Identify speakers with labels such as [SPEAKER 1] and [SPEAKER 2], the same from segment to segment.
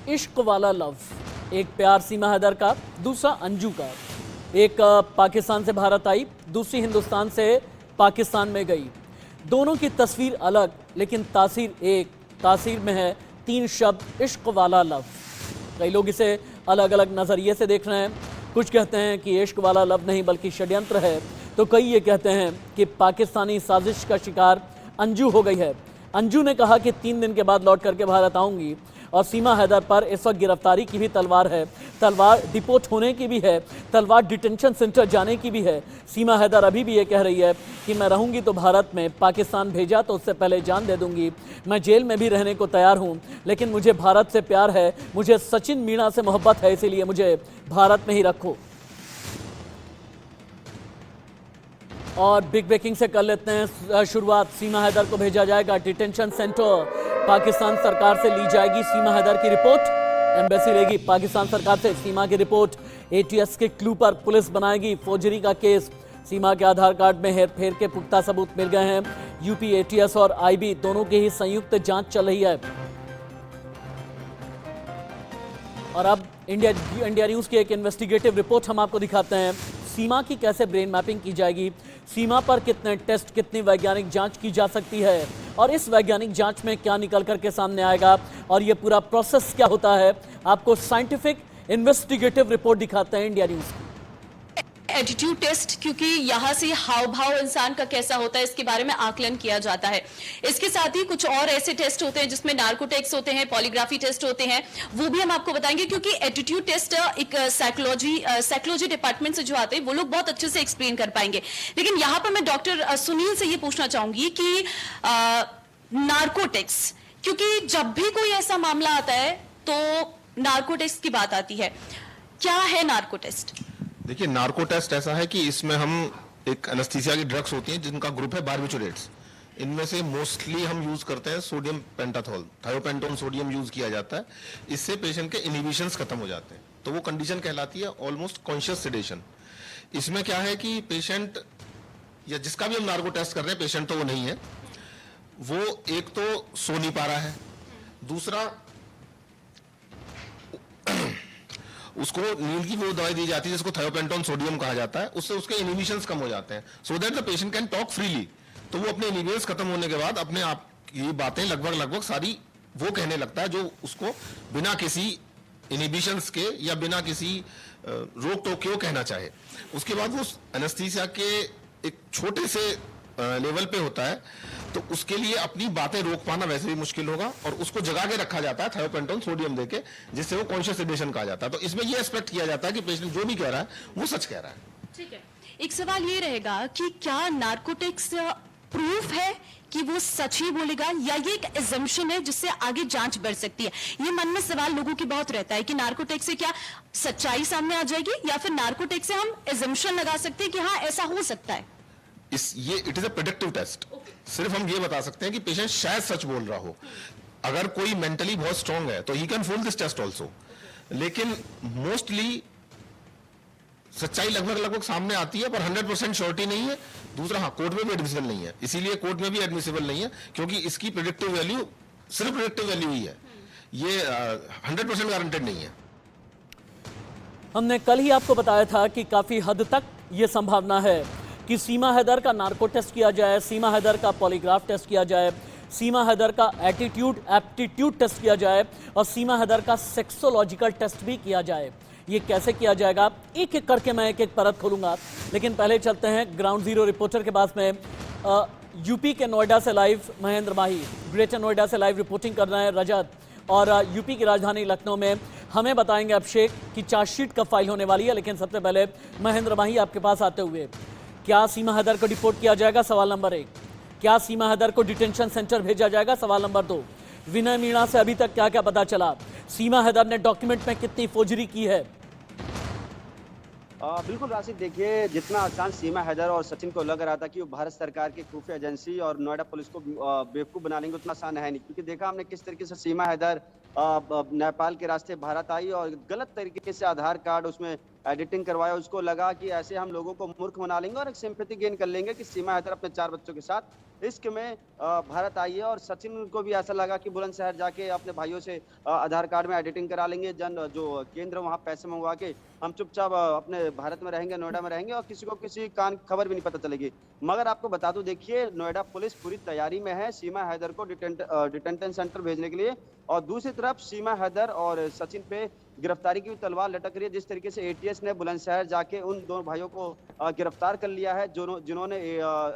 [SPEAKER 1] इश्क वाला लव, एक प्यार सीमा हैदर का, दूसरा अंजू का। एक पाकिस्तान से भारत आई, दूसरी हिंदुस्तान से पाकिस्तान में गई। दोनों की तस्वीर अलग लेकिन तासीर एक। तासीर में है 3 शब्द, इश्क वाला लव। कई लोग इसे अलग अलग नज़रिए से देख रहे हैं। कुछ कहते हैं कि इश्क वाला लव नहीं बल्कि षड्यंत्र है, तो कई ये कहते हैं कि पाकिस्तानी साजिश का शिकार अंजू हो गई है। अंजू ने कहा कि 3 दिन के बाद लौट करके भारत आऊंगी, और सीमा हैदर पर इस वक्त गिरफ्तारी की भी तलवार है, तलवार डिपोर्ट होने की भी है, तलवार डिटेंशन सेंटर जाने की भी है। सीमा हैदर अभी भी ये कह रही है कि मैं रहूंगी तो भारत में, पाकिस्तान भेजा तो उससे पहले जान दे दूंगी। मैं जेल में भी रहने को तैयार हूँ, लेकिन मुझे भारत से प्यार है, मुझे सचिन मीणा से मोहब्बत है, इसीलिए मुझे भारत में ही रखो। और बिग ब्रेकिंग से कर लेते हैं शुरुआत। सीमा हैदर को भेजा जाएगा डिटेंशन सेंटर। पाकिस्तान सरकार से ली जाएगी सीमा हैदर की रिपोर्ट। एम्बेसी लेगी पाकिस्तान सरकार से सीमा की रिपोर्ट। एटीएस के क्लू पर पुलिस बनाएगी फोर्जरी का केस। सीमा के आधार कार्ड में हेरफेर के पुख्ता सबूत मिल गए हैं। यूपी एटीएस और आईबी दोनों की ही संयुक्त जांच चल रही है। और अब इंडिया न्यूज की एक इन्वेस्टिगेटिव रिपोर्ट हम आपको दिखाते हैं। सीमा की कैसे ब्रेन मैपिंग की जाएगी, सीमा पर कितने टेस्ट, कितनी वैज्ञानिक जांच की जा सकती है, और इस वैज्ञानिक जांच में क्या निकल करके सामने आएगा, और ये पूरा प्रोसेस क्या होता है, आपको साइंटिफिक इन्वेस्टिगेटिव रिपोर्ट दिखाते हैं इंडिया न्यूज की।
[SPEAKER 2] एटीट्यूड टेस्ट, क्योंकि यहाँ से हाव भाव इंसान का कैसा होता है इसके बारे में आकलन किया जाता है। इसके साथ ही कुछ और ऐसे टेस्ट होते हैं जिसमें नार्को टेस्ट होते हैं, पॉलीग्राफी टेस्ट होते हैं, वो भी हम आपको बताएंगे, क्योंकि एटीट्यूड टेस्ट एक साइकोलॉजी डिपार्टमेंट से जो आते हैं वो लोग बहुत अच्छे से एक्सप्लेन कर पाएंगे। लेकिन यहाँ पर मैं डॉक्टर सुनील से ये पूछना चाहूंगी कि नार्कोटिक्स, क्योंकि जब भी कोई ऐसा मामला आता है तो नार्कोटिक्स की बात आती है। क्या है नार्को टेस्ट?
[SPEAKER 3] देखिए, नार्को टेस्ट ऐसा है कि इसमें हम एक एनेस्थीसिया की ड्रग्स होती हैं जिनका ग्रुप है बार्बिचुरेट्स। इनमें से मोस्टली हम यूज करते हैं सोडियम पेंटाथॉल, थायोपेंटोन सोडियम यूज किया जाता है। इससे पेशेंट के इनहिबिशंस खत्म हो जाते हैं, तो वो कंडीशन कहलाती है ऑलमोस्ट कॉन्शियस सेडेशन। इसमें क्या है कि पेशेंट या जिसका भी हम नार्को टेस्ट कर रहे हैं, पेशेंट तो वो नहीं है, वो एक तो सो नहीं पा रहा है, दूसरा उसको नींद की वो दवाई दी जाती है जिसको थायोपेंटोन सोडियम कहा जाता है, उससे उसके इनहिबिशंस कम हो जाते हैं, so that the patient can talk freely. तो वो अपने इनहिबिशंस खत्म होने के बाद अपने आप की बातें लगभग सारी वो कहने लगता है, जो उसको बिना किसी इनहिबिशंस के या बिना किसी रोक टोक के वो कहना चाहे। उसके बाद वो एनेस्थीसिया के एक छोटे से लेवल पे होता है, तो उसके लिए अपनी बातें रोक पाना वैसे भी मुश्किल होगा, और उसको जगा के रखा जाता है थायोपेंटोन सोडियम देके, जिससे वो कॉन्शियस सेडेशन कहा जाता है। तो इसमें ये एक्सपेक्ट किया जाता है कि पेशेंट जो भी कह रहा है वो सच कह रहा है।
[SPEAKER 2] ठीक है, एक सवाल ये रहेगा कि क्या नार्कोटिक्स प्रूफ है कि वो सच ही बोलेगा, या ये एक एजम्पशन है जिससे आगे जांच बढ़ सकती है? ये मन में सवाल लोगों की बहुत रहता है कि नार्कोटिक्स से क्या सच्चाई सामने आ जाएगी, या फिर नार्कोटिक्स से हम एजम्पशन लगा सकते हैं कि हाँ ऐसा हो सकता है।
[SPEAKER 3] It is a predictive test. सिर्फ हम ये बता सकते हैं कि पेशेंट शायद सच बोल रहा हो। अगर कोई मेंटली बहुत स्ट्रांग है तो he can fool this test also, लेकिन मोस्टली सच्चाई लगभग सामने आती है, पर 100% श्योरिटी नहीं है। दूसरा, हाँ, कोर्ट में भी एडमिसिबल नहीं है, इसीलिए कोर्ट में भी एडमिसिबल नहीं है, क्योंकि इसकी प्रेडिक्टिव वैल्यू सिर्फ प्रेडिक्टिव वैल्यू ही है, ये 100% गारंटेड नहीं है।
[SPEAKER 1] हमने कल ही आपको बताया था कि काफी हद तक ये संभावना है कि सीमा हैदर का नार्को टेस्ट किया जाए, सीमा हैदर का पॉलीग्राफ टेस्ट किया जाए, सीमा हैदर का एटीट्यूड एप्टीट्यूड टेस्ट किया जाए, और सीमा हैदर का सेक्सोलॉजिकल टेस्ट भी किया जाए। ये कैसे किया जाएगा, एक एक करके मैं एक एक परत खोलूंगा, लेकिन पहले चलते हैं ग्राउंड जीरो रिपोर्टर के पास में। यूपी के नोएडा से लाइव महेंद्र माही, ग्रेटर नोएडा से लाइव रिपोर्टिंग कर रहे हैं रजत, और यूपी की राजधानी लखनऊ में हमें बताएंगे अभिषेक कि चार्जशीट कब फाइल होने वाली है। लेकिन सबसे पहले महेंद्र माही आपके पास आते हुए, क्या सीमा हैदर को डिपोर्ट किया जाएगा, सवाल नंबर 1। क्या सीमा हैदर को डिटेंशन सेंटर भेजा जाएगा, सवाल नंबर 2। विनय मीणा से अभी तक क्या क्या पता चला, सीमा हैदर ने डॉक्यूमेंट में कितनी फोर्जरी की है?
[SPEAKER 4] बिल्कुल राशिद, देखिए, जितना आसान सीमा हैदर और सचिन को लग रहा था कि वो भारत सरकार की खुफिया एजेंसी और नोएडा पुलिस को बेवकूफ़ बना लेंगे, उतना आसान है नहीं। क्योंकि देखा हमने किस तरीके से सीमा हैदर नेपाल के रास्ते भारत आई और गलत तरीके से आधार कार्ड उसमें एडिटिंग करवाया, उसको लगा कि ऐसे हम लोगों को मूर्ख बना लेंगे और एक सिंपैथी गेन कर लेंगे कि सीमा हैदर अपने 4 बच्चों के साथ इश्क में भारत आई है। और सचिन को भी ऐसा लगा कि बुलंदशहर जाके अपने भाइयों से आधार कार्ड में एडिटिंग करा लेंगे, जो केंद्र वहाँ पैसे मंगवा के हम चुपचाप अपने भारत में रहेंगे, नोएडा में रहेंगे और किसी को किसी कान खबर भी नहीं पता चलेगी। मगर आपको बता दूं, देखिए नोएडा पुलिस पूरी तैयारी में है सीमा हैदर को डिटेंशन सेंटर भेजने के लिए। और दूसरी तरफ सीमा हैदर और सचिन पे गिरफ्तारी की भी तलवार लटक रही है। जिस तरीके से एटीएस ने बुलंदशहर जाके उन दोनों भाइयों को गिरफ्तार कर लिया है, जिन्होंने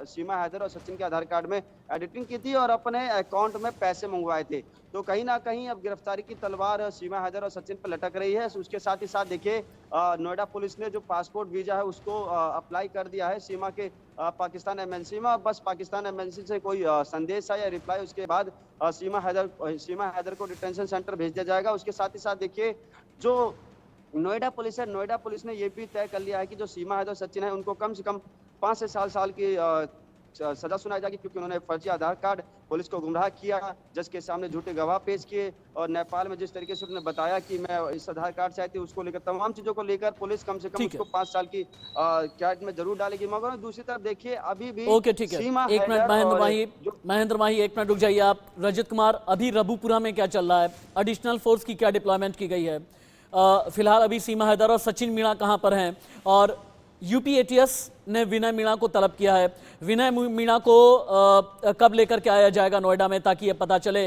[SPEAKER 4] सीमा हैदर और सचिन के आधार कार्ड में एडिटिंग की थी और अपने अकाउंट में पैसे मंगवाए थे। तो कहीं ना कहीं अब गिरफ्तारी की तलवार सीमा हैदर और सचिन पर लटक रही है। उसके साथ ही साथ देखिए नोएडा पुलिस ने जो पासपोर्ट वीजा है उसको अप्लाई कर दिया है सीमा के पाकिस्तान एमएनसी में। बस पाकिस्तान एमएनसी से कोई संदेश आया या रिप्लाई, उसके बाद सीमा हैदर को डिटेंशन सेंटर भेज दिया जाएगा। उसके साथ ही साथ देखिए जो नोएडा पुलिस है, नोएडा पुलिस ने ये भी तय कर लिया है कि जो सीमा हैदर सचिन है उनको कम से कम 5 से 7 साल की सजा सुनाई जाएगी, क्योंकि उन्होंने फर्जी आधार कार्ड पुलिस को गुमराह किया, जज के सामने झूठे गवाह पेश किए और नेपाल में जिस तरीके से उन्होंने बताया कि मैं इस आधार कार्ड से आई थी, उसको लेकर तमाम चीजों को लेकर पुलिस कम से कम उसको 5 साल की कैद में जरूर डालेगी। मगर दूसरी तरफ देखिए अभी भी
[SPEAKER 1] ओके ठीक है, एक मिनट महेंद्र माही एक मिनट रुक जाइए आप। रजत कुमार, अभी रबुपुरा में क्या चल रहा है? एडिशनल फोर्स की क्या डिप्लॉयमेंट की गई है? फिलहाल अभी सीमा हैदर और सचिन मीणा कहां पर हैं? और यूपी एटीएस ने विनय मीणा को तलब किया है। विनय मीणा को कब लेकर के आया जाएगा नोएडा में, ताकि ये पता चले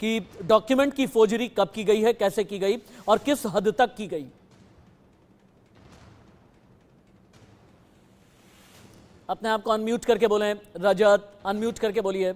[SPEAKER 1] कि डॉक्यूमेंट की फोर्जरी कब की गई है, कैसे की गई और किस हद तक की गई? अपने आप को अनम्यूट करके बोलें रजत, अनम्यूट करके बोलिए।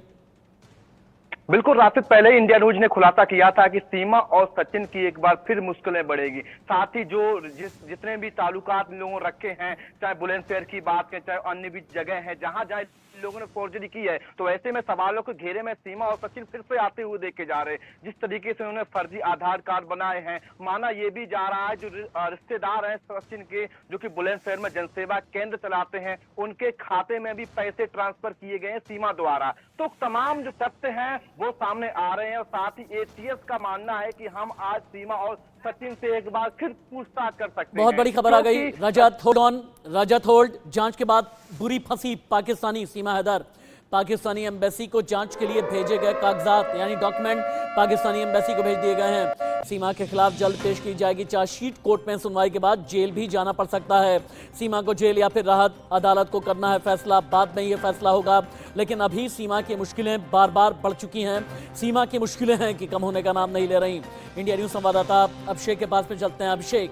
[SPEAKER 5] बिल्कुल राशिद, पहले इंडिया न्यूज ने खुलासा किया था कि सीमा और सचिन की एक बार फिर मुश्किलें बढ़ेगी। साथ ही जो जितने भी ताल्लुकात लोगों रखे हैं, चाहे बुलंदशहर की बात करें, चाहे अन्य भी जगह है जहां जहां लोगों ने फोर्जरी की है, तो ऐसे में सवालों के घेरे में सीमा और सचिन फिर से आते हुए देखे जा रहे हैं। जिस तरीके से उन्होंने फर्जी आधार कार्ड बनाए हैं, माना यह भी जा रहा है जो रिश्तेदार हैं सचिन के, जो कि बुलंदशहर में जनसेवा केंद्र चलाते हैं, उनके खाते में भी पैसे ट्रांसफर किए गए हैं सीमा द्वारा। तो तमाम जो तथ्य हैं वो सामने आ रहे हैं और साथ ही एटीएस का मानना है कि हम आज सीमा और सचिन से एक बार फिर पूछताछ कर सकते हैं।
[SPEAKER 1] बहुत बड़ी खबर आ गई। रजत होल्ड। जांच के बाद बुरी फंसी पाकिस्तानी सीमा हैदर। पाकिस्तानी एम्बेसी को जांच के लिए भेजे गए कागजात यानी डॉक्यूमेंट पाकिस्तानी एम्बेसी को भेज दिए गए हैं। सीमा के खिलाफ जल्द पेश की जाएगी चार्जशीट। कोर्ट में सुनवाई के बाद जेल भी जाना पड़ सकता है। सीमा को जेल या फिर राहत अदालत को करना है फैसला, बाद में ये फैसला होगा। लेकिन अभी सीमा की मुश्किलें बार बार बढ़ चुकी हैं। सीमा की मुश्किलें हैं कि कम होने का नाम नहीं ले रही। इंडिया न्यूज संवाददाता अभिषेक के पास में चलते हैं। अभिषेक,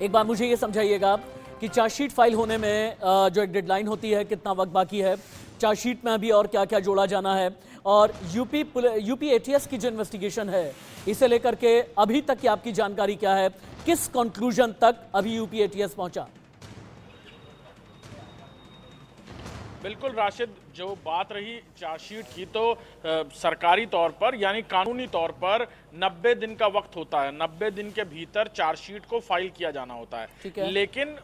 [SPEAKER 1] एक बार मुझे ये समझाइएगा कि चार्जशीट फाइल होने में जो एक डेडलाइन होती है, कितना वक्त बाकी है? चार्जशीट में अभी और क्या क्या जोड़ा जाना है? और यूपी एटीएस की जो इन्वेस्टिगेशन है, इसे लेकर के अभी तक की आपकी जानकारी क्या है? किस कंक्लूजन तक अभी यूपी एटीएस पहुंचा?
[SPEAKER 6] बिल्कुल राशिद, जो बात रही चार्जशीट की, तो सरकारी तौर पर यानी कानूनी तौर पर 90 दिन का वक्त होता है। 90 दिन के भीतर चार्जशीट को फाइल किया जाना होता है। लेकिन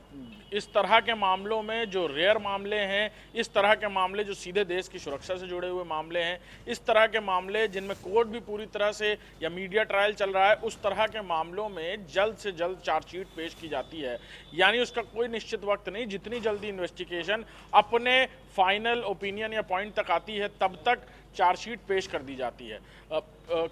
[SPEAKER 6] इस तरह के मामलों में जो रेयर मामले हैं, इस तरह के मामले जो सीधे देश की सुरक्षा से जुड़े हुए मामले हैं, इस तरह के मामले जिनमें कोर्ट भी पूरी तरह से या मीडिया ट्रायल चल रहा है, उस तरह के मामलों में जल्द से जल्द चार्जशीट पेश की जाती है। यानी उसका कोई निश्चित वक्त नहीं, जितनी जल्दी इन्वेस्टिगेशन अपने फाइनल ओपिनियन या पॉइंट तक आती है तब तक चार्जशीट पेश कर दी जाती है।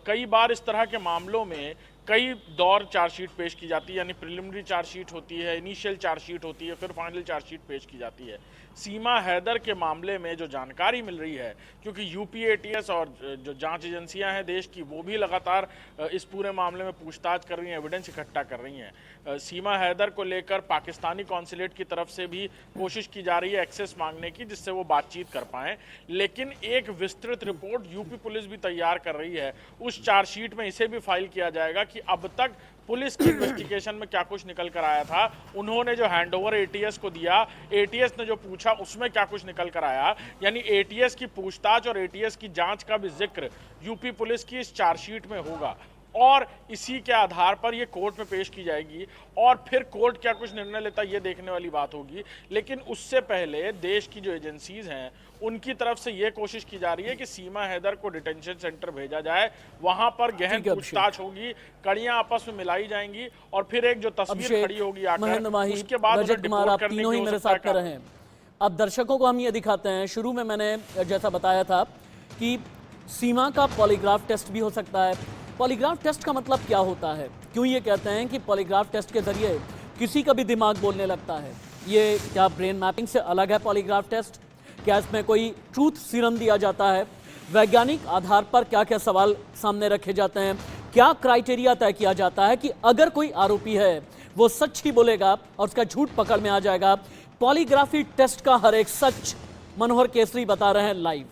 [SPEAKER 6] कई बार इस तरह के मामलों में कई दौर चार्जशीट पेश की जाती है, यानी प्रिलिमिनरी चार्जशीट होती है, इनिशियल चार्जशीट होती है, फिर फाइनल चार्जशीट पेश की जाती है। सीमा हैदर के मामले में जो जानकारी मिल रही है, क्योंकि यूपी एटीएस और जो जांच एजेंसियां हैं देश की, वो भी लगातार इस पूरे मामले में पूछताछ कर रही हैं, एविडेंस इकट्ठा कर रही हैं। सीमा हैदर को लेकर पाकिस्तानी कॉन्सुलेट की तरफ से भी कोशिश की जा रही है एक्सेस मांगने की, जिससे वो बातचीत कर पाएँ। लेकिन एक विस्तृत रिपोर्ट यूपी पुलिस भी तैयार कर रही है। उस चार्जशीट में इसे भी फाइल किया जाएगा कि अब तक पुलिस की इन्वेस्टिगेशन में क्या कुछ निकल कर आया था, उन्होंने जो हैंडओवर एटीएस को दिया, एटीएस ने जो पूछा उसमें क्या कुछ निकल कर आया। यानी एटीएस की पूछताछ और एटीएस की जांच का भी जिक्र यूपी पुलिस की इस चार्जशीट में होगा। और इसी के आधार पर ये कोर्ट में पेश की जाएगी और फिर कोर्ट क्या कुछ निर्णय लेता है ये देखने वाली बात होगी। लेकिन उससे पहले देश की जो एजेंसीज हैं उनकी तरफ से ये कोशिश की जा रही है कि सीमा हैदर को डिटेंशन सेंटर भेजा जाए, वहां पर गहन
[SPEAKER 1] ठीक है,
[SPEAKER 6] पूछताछ होगी, कड़ियां आपस में मिलाई जाएंगी और फिर एक जो तस्वीर
[SPEAKER 1] अभिषेक,
[SPEAKER 6] खड़ी होगी
[SPEAKER 1] महेंद्र
[SPEAKER 6] आकर
[SPEAKER 1] माही,
[SPEAKER 6] उसके बाद
[SPEAKER 1] रजत कुमार, आप तीनों ही मेरे साथ कर रहे हैं। अब दर्शकों को हम ये दिखाते हैं, शुरू में मैंने जैसा बताया था कि सीमा का पॉलीग्राफ टेस्ट भी हो सकता है। पॉलीग्राफ टेस्ट का मतलब क्या होता है, क्यों ये कहते हैं कि पॉलीग्राफ टेस्ट के जरिए किसी का भी दिमाग बोलने लगता है? ये क्या ब्रेन मैपिंग से अलग है पॉलीग्राफ टेस्ट? क्या इसमें कोई ट्रूथ सीरम दिया जाता है? वैज्ञानिक आधार पर क्या क्या सवाल सामने रखे जाते हैं? क्या क्राइटेरिया तय किया जाता है कि अगर कोई आरोपी है वो सच ही बोलेगा और उसका झूठ पकड़ में आ जाएगा? पॉलीग्राफी टेस्ट का हर एक सच मनोहर केसरी बता रहे हैं लाइव।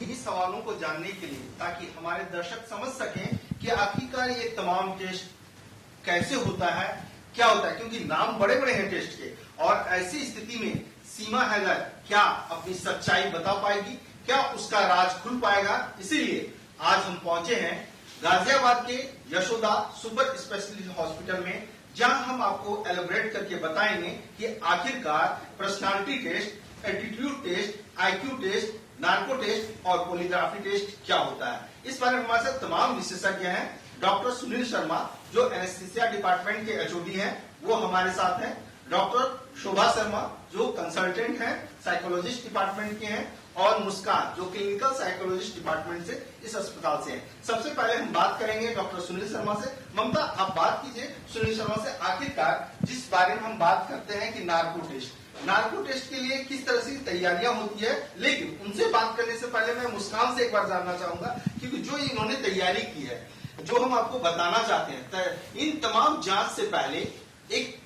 [SPEAKER 7] इन्हीं सवालों को जानने के लिए, ताकि हमारे दर्शक समझ सकें कि आखिरकार ये तमाम टेस्ट कैसे होता है, क्या होता है, क्योंकि नाम बड़े बड़े हैं टेस्ट के, और ऐसी स्थिति में सीमा हैदर क्या अपनी सच्चाई बता पाएगी, क्या उसका राज खुल पाएगा। इसीलिए आज हम पहुंचे हैं गाजियाबाद के यशोदा सुपर स्पेशलिस्ट हॉस्पिटल में, जहां हम आपको एलोबरेट करके बताएंगे कि आखिरकार personality test, attitude test, IQ test, narco test और पॉलीग्राफी टेस्ट क्या होता है। इस बारे में हमारे साथ तमाम विशेषज्ञ हैं। डॉक्टर सुनील शर्मा जो एनेस्थीसिया डिपार्टमेंट के एचओडी हैं, वो हमारे साथ हैं। डॉक्टर शोभा शर्मा जो कंसल्टेंट हैं, साइकोलॉजिस्ट डिपार्टमेंट के हैं, और मुस्कान जो क्लिनिकल साइकोलॉजिस्ट डिपार्टमेंट से इस अस्पताल से हैं। सबसे पहले हम बात करेंगे डॉक्टर सुनील शर्मा से। ममता, आप बात कीजिए सुनील शर्मा से, आखिरकार जिस बारे में हम बात करते हैं कि नार्को टेस्ट के लिए किस तरह से तैयारियां होती है। लेकिन उनसे बात करने से पहले मैं मुस्कान से एक बार जानना चाहूंगा, क्योंकि जो इन्होंने तैयारी की है, जो हम आपको बताना चाहते हैं, इन तमाम जांच से पहले एक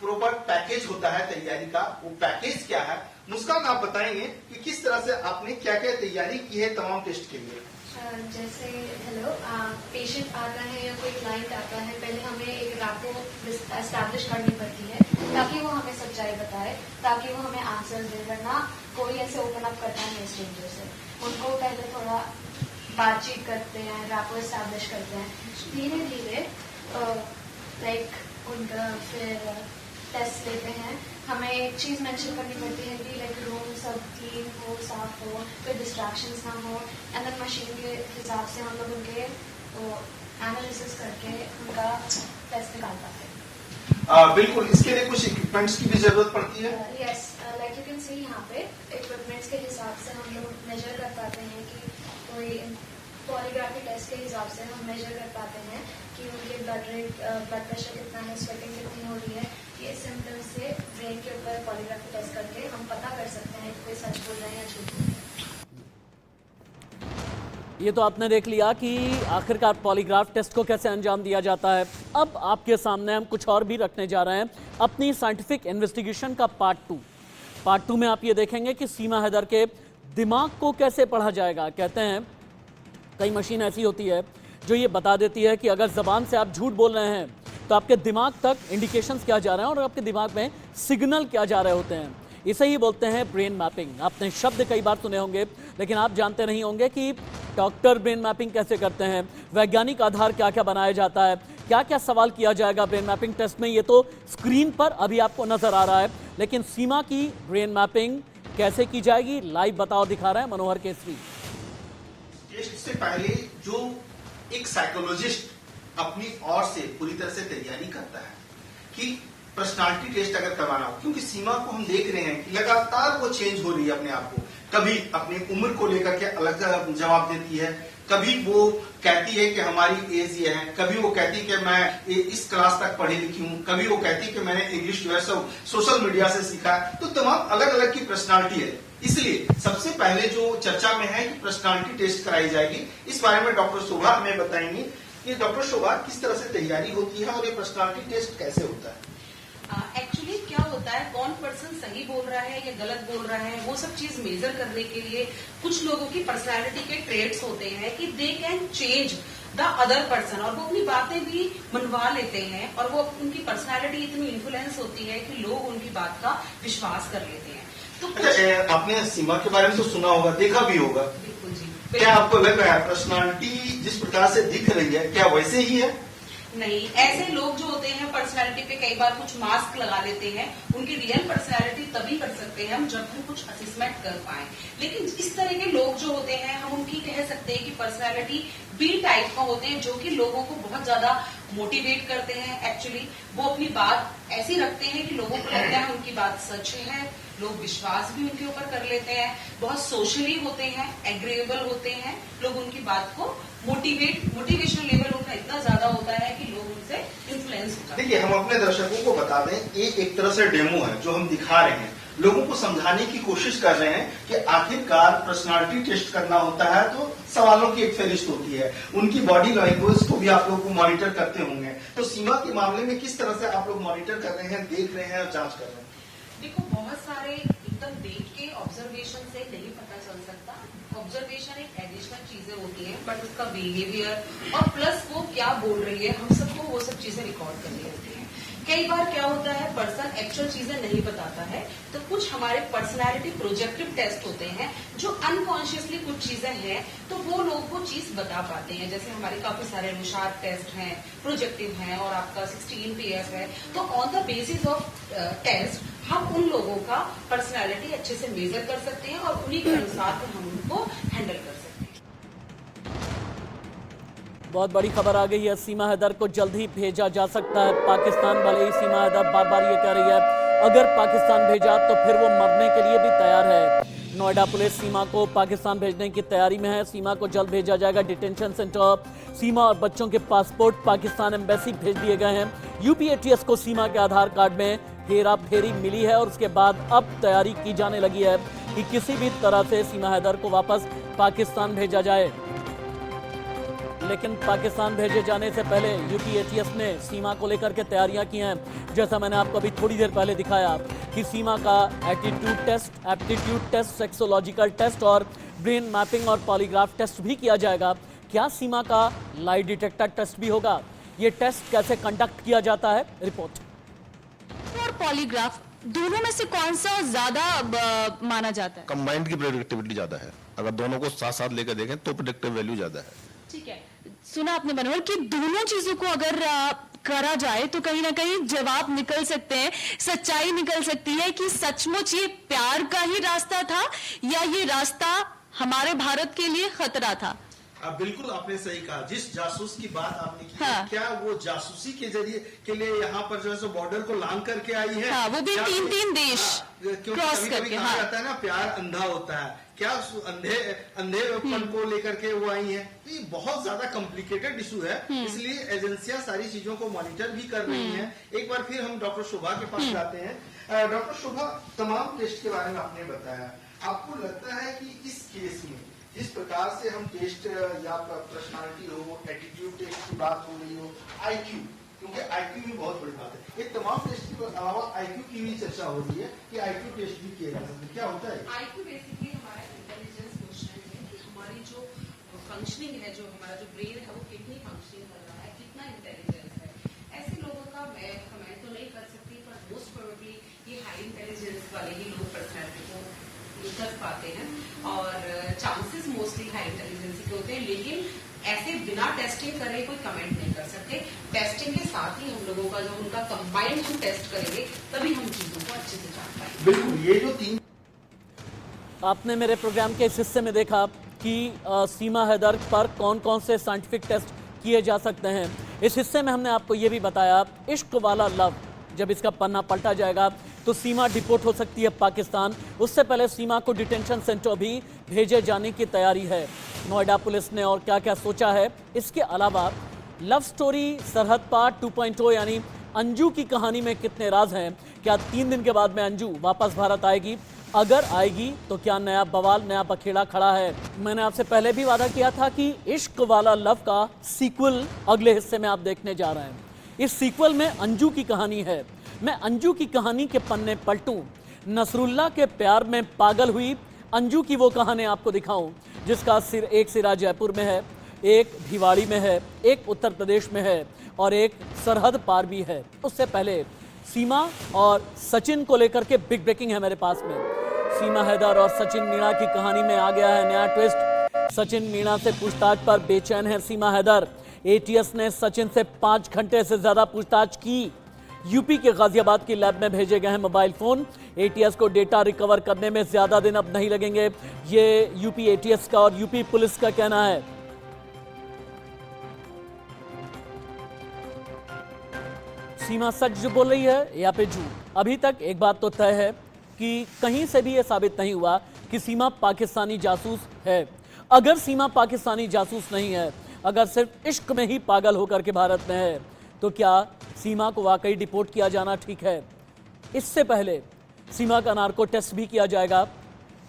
[SPEAKER 7] प्रॉपर पैकेज होता है तैयारी का, वो पैकेज क्या है? मुस्कान, आप बताएंगे कि किस तरह से आपने क्या क्या तैयारी की है तमाम टेस्ट के लिए।
[SPEAKER 8] जैसे हेलो, पेशेंट आता है या कोई क्लाइंट आता है, पहले हमें एक रैपो एस्टैब्लिश करनी पड़ती है ताकि वो हमें सच्चाई बताए, ताकि वो हमें आंसर दे, वरना कोई ऐसे ओपन अप करता है स्ट्रेंजर से। उनको पहले थोड़ा बातचीत करते हैं, रैपो एस्टैब्लिश करते हैं, धीरे धीरे लाइक उनका फिर टेस्ट लेते हैं। हमें एक चीज मेंशन करनी पड़ती है कि लाइक रूम सब क्लीन हो, साफ हो, कोई डिस्ट्रैक्शंस ना हो, एंड देन मशीन के हिसाब से हम लोग उनके एनालिसिस करके उनका टेस्ट निकाल पाते हैं।
[SPEAKER 7] बिल्कुल, इसके लिए कुछ इक्विपमेंट्स की भी जरूरत पड़ती है।
[SPEAKER 8] Yes, like you can see यहाँ पे इक्विपमेंट्स के हिसाब से हम लोग मेजर कर पाते हैं कि कोई पॉलीग्राफी टेस्ट के हिसाब से हम मेजर कर पाते हैं कि उनके ब्लड प्रेशर कितना है, स्वेटिंग कितनी हो रही है। ये सिम्टम्स से ब्रेन के ऊपर पॉलीग्राफी टेस्ट करके हम पता कर सकते हैं कि कोई सच बोल रहे हैं या झूठ बोल रहे हैं।
[SPEAKER 1] ये तो आपने देख लिया कि आखिरकार पॉलीग्राफ टेस्ट को कैसे अंजाम दिया जाता है। अब आपके सामने हम कुछ और भी रखने जा रहे हैं, अपनी साइंटिफिक इन्वेस्टिगेशन का पार्ट 2। पार्ट 2 में आप ये देखेंगे कि सीमा हैदर के दिमाग को कैसे पढ़ा जाएगा। कहते हैं कई मशीन ऐसी होती है जो ये बता देती है कि अगर जबान से आप झूठ बोल रहे हैं तो आपके दिमाग तक इंडिकेशंस क्या जा रहे हैं और आपके दिमाग में सिग्नल क्या जा रहे होते हैं। इसे ही बोलते हैं ब्रेन मैपिंग। आपने शब्द कई बार सुने होंगे, लेकिन आप जानते नहीं होंगे कि डॉक्टर ब्रेन मैपिंग कैसे करते हैं, वैज्ञानिक आधार क्या क्या बनाया जाता है, क्या क्या सवाल किया जाएगा ब्रेन मैपिंग टेस्ट में। ये तो स्क्रीन पर अभी आपको नजर आ रहा है, लेकिन सीमा की ब्रेन मैपिंग कैसे की जाएगी लाइव बताओ दिखा रहे हैं मनोहर केसरी।
[SPEAKER 7] टेस्ट से पहले जो एक साइकोलॉजिस्ट अपनी ओर से पूरी तरह से तैयारी करता है कि पर्सनालिटी टेस्ट अगर करवाना हो, क्योंकि सीमा को हम देख रहे हैं कि लगातार वो चेंज हो रही है अपने आप को। कभी अपनी उम्र को लेकर के अलग जवाब देती है, कभी वो कहती है कि हमारी एज ये है, कभी वो कहती है कि मैं इस क्लास तक पढ़ी लिखी हूँ, कभी वो कहती है कि मैंने इंग्लिश जो है सब सोशल मीडिया से सीखा है। तो तमाम अलग अलग की पर्सनालिटी है। इसलिए सबसे पहले जो चर्चा में है कि पर्सनालिटी टेस्ट कराई जाएगी, इस बारे में डॉक्टर शोभा हमें बताएंगी कि डॉक्टर शोभा किस तरह से तैयारी होती है और ये पर्सनालिटी टेस्ट कैसे होता है।
[SPEAKER 9] एक्चुअली क्या होता है, कौन पर्सन सही बोल रहा है या गलत बोल रहा है, वो सब चीज मेजर करने के लिए कुछ लोगों की पर्सनालिटी के ट्रेट्स होते हैं कि they can change the other person, और वो अपनी बातें भी मनवा लेते हैं, और वो उनकी पर्सनालिटी इतनी इन्फ्लुएंस होती है कि लोग उनकी बात का विश्वास कर लेते हैं। तो
[SPEAKER 7] अच्छा, आपने सीमा के बारे में तो सुना होगा, देखा भी होगा।
[SPEAKER 9] बिल्कुल जी,
[SPEAKER 7] क्या आपको लग रहा है पर्सनालिटी जिस प्रकार से दिख रही है क्या वैसे ही है?
[SPEAKER 9] नहीं, ऐसे लोग जो होते हैं पर्सनालिटी पे कई बार कुछ मास्क लगा लेते हैं। उनकी रियल पर्सनालिटी तभी कर सकते हैं हम जब हम कुछ असेसमेंट कर पाए। लेकिन इस तरह के लोग जो होते हैं हम उनकी कह सकते हैं कि पर्सनालिटी बी टाइप का होते हैं, जो कि लोगों को बहुत ज्यादा मोटिवेट करते हैं। एक्चुअली वो अपनी बात ऐसी रखते हैं कि लोगों को लगता है उनकी बात सच है, लोग विश्वास भी उनके ऊपर कर लेते हैं। बहुत सोशली होते हैं, एग्रीएबल होते हैं, लोग उनकी बात को मोटिवेशन लेवल उनका इतना ज्यादा होता है कि लोग उनसे इन्फ्लुएंस होते हैं।
[SPEAKER 7] देखिए, हम अपने दर्शकों को बता दें, ये एक तरह से डेमो है जो हम दिखा रहे हैं, लोगों को समझाने की कोशिश कर रहे हैं कि आखिरकार पर्सनालिटी टेस्ट करना होता है तो सवालों की एक फहरिस्त होती है, उनकी बॉडी लैंग्वेज को भी आप लोग को मॉनिटर करते होंगे। तो सीमा के मामले में किस तरह से आप लोग मॉनिटर कर रहे हैं, देख रहे हैं और जांच कर रहे हैं?
[SPEAKER 9] देखो, बहुत सारे एकदम देख के ऑब्जर्वेशन से नहीं पता चल सकता। ऑब्जर्वेशन एक एडिशनल चीजें होती हैं, बट उसका बिहेवियर और प्लस वो क्या बोल रही है, हम सबको वो सब चीजें रिकॉर्ड करनी होती है। कई बार क्या होता है, पर्सन एक्चुअल चीजें नहीं बताता है, तो कुछ हमारे पर्सनालिटी प्रोजेक्टिव टेस्ट होते हैं जो अनकॉन्शियसली कुछ चीजें हैं तो वो लोग वो चीज बता पाते हैं। जैसे हमारे काफी सारे अनुसार टेस्ट हैं, प्रोजेक्टिव हैं और आपका 16 PS है। तो on the basis of test हम उन लोगों का पर्सनालिटी अच्छे से मेजर कर सकते हैं और उन्हीं के अनुसार हम उनको हैंडल कर सकते हैं।
[SPEAKER 1] बहुत बड़ी खबर आ गई है, सीमा हैदर को जल्द ही भेजा जा सकता है पाकिस्तान। भले ही सीमा हैदर बार बार ये कह रही है अगर पाकिस्तान भेजा तो फिर वो मरने के लिए भी तैयार है। नोएडा पुलिस सीमा को पाकिस्तान भेजने की तैयारी में है। सीमा को जल्द भेजा जाएगा डिटेंशन सेंटर। सीमा और बच्चों के पासपोर्ट पाकिस्तान एम्बेसी भेज दिए गए हैं। यूपी ATS को सीमा के आधार कार्ड में हेरा फेरी मिली है और उसके बाद अब तैयारी की जाने लगी है कि किसी भी तरह से सीमा हैदर को वापस पाकिस्तान भेजा जाए। लेकिन पाकिस्तान भेजे जाने से पहले यूपी ATS ने सीमा को लेकर के तैयारियां की हैं। जैसा मैंने आपको अभी थोड़ी देर पहले दिखाया कि सीमा का attitude test, aptitude test, sexological test और ब्रेन मैपिंग और पॉलीग्राफ टेस्ट भी किया जाएगा। क्या सीमा का लाई डिटेक्टर टेस्ट भी होगा? ये टेस्ट कैसे कंडक्ट किया जाता है, रिपोर्ट।
[SPEAKER 2] और पॉलीग्राफ दोनों में से कौन सा ज्यादा माना जाता है?
[SPEAKER 3] कंबाइंड की प्रेडिक्टिविटी ज्यादा है। अगर दोनों को साथ साथ लेकर देखें तो प्रेडिक्टिव वैल्यू ज्यादा है।
[SPEAKER 2] ठीक है, सुना आपने मनोहर कि दोनों चीजों को अगर करा जाए तो कहीं ना कहीं जवाब निकल सकते हैं, सच्चाई निकल सकती है कि सचमुच ये प्यार का ही रास्ता था या ये रास्ता हमारे भारत के लिए खतरा था।
[SPEAKER 7] बिल्कुल आपने सही कहा। जिस जासूस की बात आपने की,
[SPEAKER 2] हाँ।
[SPEAKER 7] क्या वो जासूसी के जरिए के लिए यहाँ पर जो है सो बॉर्डर को लांग करके आई है?
[SPEAKER 2] हाँ, वो भी
[SPEAKER 7] या
[SPEAKER 2] 3-3 देश
[SPEAKER 7] क्योंकि
[SPEAKER 2] क्रॉस
[SPEAKER 7] कभी
[SPEAKER 2] करके।
[SPEAKER 7] कहा
[SPEAKER 2] हाँ।
[SPEAKER 7] जाता है ना, प्यार अंधा होता है। क्या अंधेपन को लेकर के वो आई है? तो ये बहुत ज्यादा कॉम्प्लिकेटेड इशू है, इसलिए एजेंसियां सारी चीजों को मॉनिटर भी कर रही हैं। एक बार फिर हम डॉक्टर शोभा के पास जाते हैं। डॉक्टर शोभा, तमाम टेस्ट के बारे में आपने बताया, आपको लगता है कि इस केस में जिस प्रकार से हम टेस्ट या पर्सनालिटी हो, एटीट्यूड टेस्ट की बात हो रही हो, IQ, क्योंकि IQ भी बहुत बड़ी बात है, ये तमाम टेस्ट के अलावा IQ की भी चर्चा हो रही है कि IQ टेस्ट भी किया जा सकता है। क्या होता है
[SPEAKER 9] IQ? बेसिकली हमारा इंटेलिजेंस क्वेश्चन है कि हमारी जो फंक्शनिंग है, जो हमारा जो ब्रेन है वो कितनी फंक्शनिंग कर रहा है, कितना इंटेलिजेंस है। ऐसे लोगों का मैं कमेंट तो नहीं कर सकती, पर मोस्ट प्रोबेबली ये हाई इंटेलिजेंस वाले ही लोग पर्सनैलिटी को कर पाते हैं और चांसेस मोस्टली हाई इंटेलिजेंस के होते हैं। लेकिन ऐसे बिना टेस्टिंग करे कोई कमेंट नहीं कर सकते। टेस्टिंग के साथ ही हम लोगों का जो उनका कंबाइंड हम टेस्ट करेंगे तभी हम चीजों को अच्छे से जान पाएंगे।
[SPEAKER 7] बिल्कुल, ये जो 3
[SPEAKER 1] आपने मेरे प्रोग्राम के इस हिस्से में देखा कि सीमा हैदर पर कौन कौन से साइंटिफिक टेस्ट किए जा सकते हैं। इस हिस्से में हमने आपको ये भी बताया इश्क वाला लव, जब इसका पन्ना पलटा जाएगा तो सीमा डिपोर्ट हो सकती है पाकिस्तान। उससे पहले सीमा को डिटेंशन सेंटर भी भेजे जाने की तैयारी है। नोएडा पुलिस ने और क्या क्या सोचा है, इसके अलावा लव स्टोरी सरहद पार 2.0 यानी अंजू की कहानी में कितने राज हैं। क्या 3 दिन के बाद में अंजू वापस भारत आएगी? अगर आएगी तो क्या नया बवाल, नया बखेड़ा खड़ा है? मैंने आपसे पहले भी वादा किया था कि इश्क वाला लव का सीक्वल अगले हिस्से में आप देखने जा रहे हैं। इस सीक्वल में अंजू की कहानी है। मैं अंजू की कहानी के पन्ने पलटूं, नसरुल्ला के प्यार में पागल हुई अंजू की वो कहानी आपको दिखाऊं जिसका एक सिरा जयपुर में है, एक भिवाड़ी में है, एक उत्तर प्रदेश में है और एक सरहद पार भी है। उससे पहले सीमा और सचिन को लेकर के बिग ब्रेकिंग है मेरे पास में। सीमा हैदर और सचिन मीणा की कहानी में आ गया है नया ट्विस्ट। सचिन मीणा से पूछताछ पर बेचैन है सीमा हैदर। एटीएस ने सचिन से 5 घंटे से ज्यादा पूछताछ की। यूपी के गाजियाबाद की लैब में भेजे गए हैं मोबाइल फोन। एटीएस को डेटा रिकवर करने में ज्यादा दिन अब नहीं लगेंगे, ये यूपी एटीएस का और यूपी पुलिस का कहना है। सीमा सच जो बोल रही है या फिर झूठ, अभी तक एक बात तो तय है कि कहीं से भी यह साबित नहीं हुआ कि सीमा पाकिस्तानी जासूस है। अगर सीमा पाकिस्तानी जासूस नहीं है, अगर सिर्फ इश्क में ही पागल होकर के भारत में है, तो क्या सीमा को वाकई डिपोर्ट किया जाना ठीक है? इससे पहले सीमा का नार्को टेस्ट भी किया जाएगा।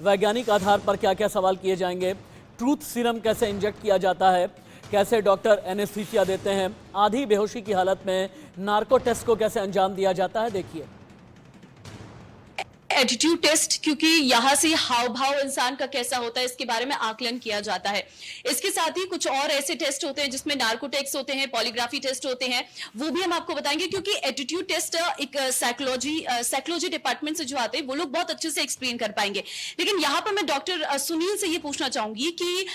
[SPEAKER 1] वैज्ञानिक आधार पर क्या क्या सवाल किए जाएंगे, ट्रूथ सीरम कैसे इंजेक्ट किया जाता है, कैसे डॉक्टर एनेस्थीसिया देते हैं, आधी बेहोशी की हालत में नार्को टेस्ट को कैसे अंजाम दिया जाता है, देखिए।
[SPEAKER 2] एटीट्यूड टेस्ट, क्योंकि यहाँ से हाव भाव इंसान का कैसा होता है इसके बारे में आकलन किया जाता है। इसके साथ ही कुछ और ऐसे टेस्ट होते हैं जिसमें नार्कोटिक्स होते हैं, पॉलीग्राफी टेस्ट होते हैं, वो भी हम आपको बताएंगे, क्योंकि एटीट्यूड टेस्ट एक साइकोलॉजी डिपार्टमेंट से जो आते हैं वो लोग बहुत अच्छे से एक्सप्लेन कर पाएंगे। लेकिन यहाँ पर मैं डॉक्टर सुनील से ये पूछना चाहूंगी कि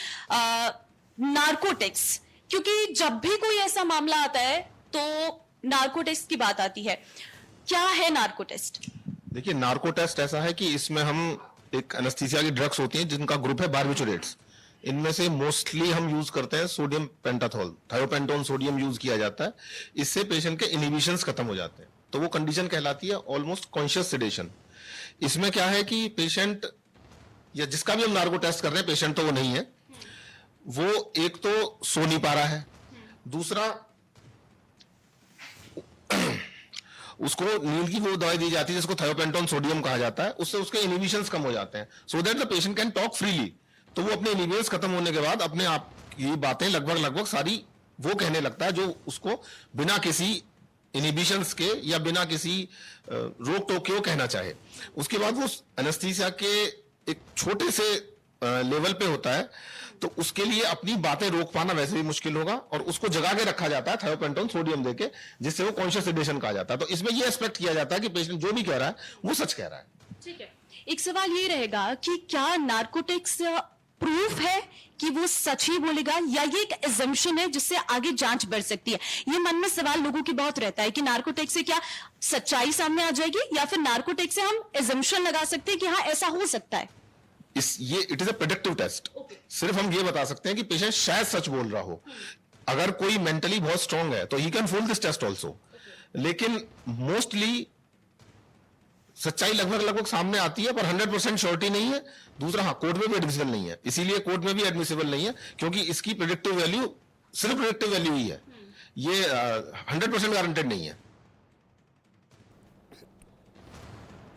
[SPEAKER 2] नार्कोटिक्स, क्योंकि जब भी कोई ऐसा मामला आता है तो नार्कोटिक्स की बात आती है, क्या है नार्को टेस्ट?
[SPEAKER 3] देखिए, नार्को टेस्ट ऐसा है कि इसमें हम एक एनेस्थीसिया की ड्रग्स होती हैं जिनका ग्रुप है बार्बिचुरेट्स। इनमें से मोस्टली हम यूज करते हैं सोडियम पेंटाथॉल, थायोपेंटोन सोडियम यूज किया जाता है। इससे पेशेंट के इनहिबिशंस खत्म हो जाते हैं, तो वो कंडीशन कहलाती है ऑलमोस्ट कॉन्शियस सेडेशन। इसमें क्या है कि पेशेंट या जिसका भी हम नार्को टेस्ट कर रहे हैं, पेशेंट तो वो नहीं है, वो एक तो सो नहीं पा रहा है, दूसरा उसको नींद की वो दवाई दी जाती है जिसको थायोपेंटोन सोडियम कहा जाता है, उससे उसके इनहिबिशंस कम हो जाते हैं, so that the patient can talk freely. तो वो अपने इनहिबिशंस खत्म होने के बाद अपने आप ये बातें लगभग सारी वो कहने लगता है जो उसको बिना किसी इनहिबिशंस के या बिना किसी रोक टोक के वो कहना चाहे। उसके बाद वो एनेस्थीसिया के एक छोटे से लेवल पे होता है, तो उसके लिए अपनी बातें रोक पाना वैसे भी मुश्किल होगा, और उसको जगा के रखा जाता है थायोपेंटोन सोडियम देके, जिससे वो कॉन्शियस सेडेशन कहा जाता है। तो इसमें ये एक्सपेक्ट किया जाता है कि पेशेंट जो भी कह रहा है वो सच कह रहा है।
[SPEAKER 2] ठीक है, एक सवाल ये रहेगा कि क्या नार्कोटिक्स प्रूफ है कि वो सच ही बोलेगा, या ये एक एजम्पशन है जिससे आगे जांच बढ़ सकती है? ये मन में सवाल लोगों की बहुत रहता है कि नार्कोटिक्स से क्या सच्चाई सामने आ जाएगी, या फिर नार्कोटिक्स से हम एजम्पशन लगा सकते हैं कि हाँ ऐसा हो सकता है।
[SPEAKER 3] ये it is a predictive test. सिर्फ हम ये बता सकते हैं कि पेशेंट शायद सच बोल रहा हो। अगर कोई मेंटली बहुत स्ट्रांग है तो he can fool this test also, लेकिन मोस्टली सच्चाई लगभग सामने आती है, पर 100% श्योरिटी नहीं है। दूसरा, हाँ, कोर्ट में भी एडमिसिबल नहीं है, इसीलिए कोर्ट में भी एडमिसिबल नहीं है क्योंकि इसकी प्रेडिक्टिव वैल्यू सिर्फ प्रेडिक्टिव वैल्यू ही है, ये 100% गारंटेड नहीं है।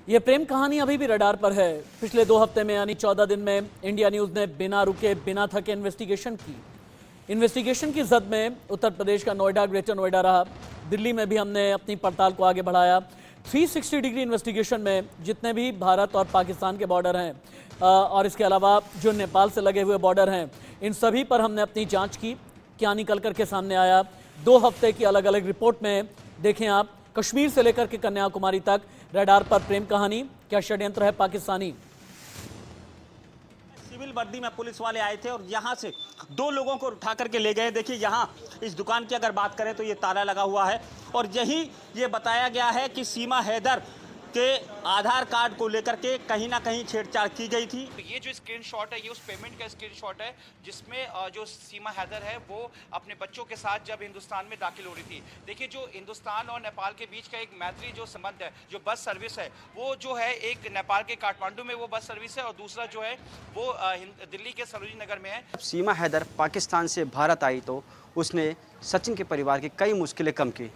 [SPEAKER 1] ये प्रेम कहानी अभी भी रडार पर है। पिछले 2 हफ्ते में यानी 14 दिन में इंडिया न्यूज ने बिना रुके बिना थके इन्वेस्टिगेशन की। इन्वेस्टिगेशन की जद में उत्तर प्रदेश का नोएडा, ग्रेटर नोएडा रहा। दिल्ली में भी हमने अपनी पड़ताल को आगे बढ़ाया। 360 डिग्री इन्वेस्टिगेशन में जितने भी भारत और पाकिस्तान के बॉर्डर हैं और इसके अलावा जो नेपाल से लगे हुए बॉर्डर हैं, इन सभी पर हमने अपनी जाँच की। क्या निकल करके सामने आया? 2 हफ्ते की अलग अलग रिपोर्ट में देखें आप, कश्मीर से लेकर के कन्याकुमारी तक रडार पर प्रेम कहानी। क्या षड्यंत्र है पाकिस्तानी?
[SPEAKER 10] सिविल वर्दी में पुलिस वाले आए थे और यहाँ से 2 लोगों को उठा करके ले गए। देखिए, यहाँ इस दुकान की अगर बात करें तो ये ताला लगा हुआ है, और यही ये बताया गया है कि सीमा हैदर के आधार कार्ड को लेकर के कहीं ना कहीं छेड़छाड़ की गई थी।
[SPEAKER 11] तो ये जो स्क्रीनशॉट है, ये उस पेमेंट का स्क्रीनशॉट है जिसमें जो सीमा हैदर है वो अपने बच्चों के साथ जब हिंदुस्तान में दाखिल हो रही थी। देखिए, जो हिंदुस्तान और नेपाल के बीच का एक मैत्री जो संबंध है, जो बस सर्विस है, वो जो है एक नेपाल के काठमांडू में वो बस सर्विस है, और दूसरा जो है वो दिल्ली के सरोजिनी नगर में है।
[SPEAKER 4] सीमा हैदर पाकिस्तान से भारत आई तो उसने सचिन के परिवार की कई मुश्किलें कम की।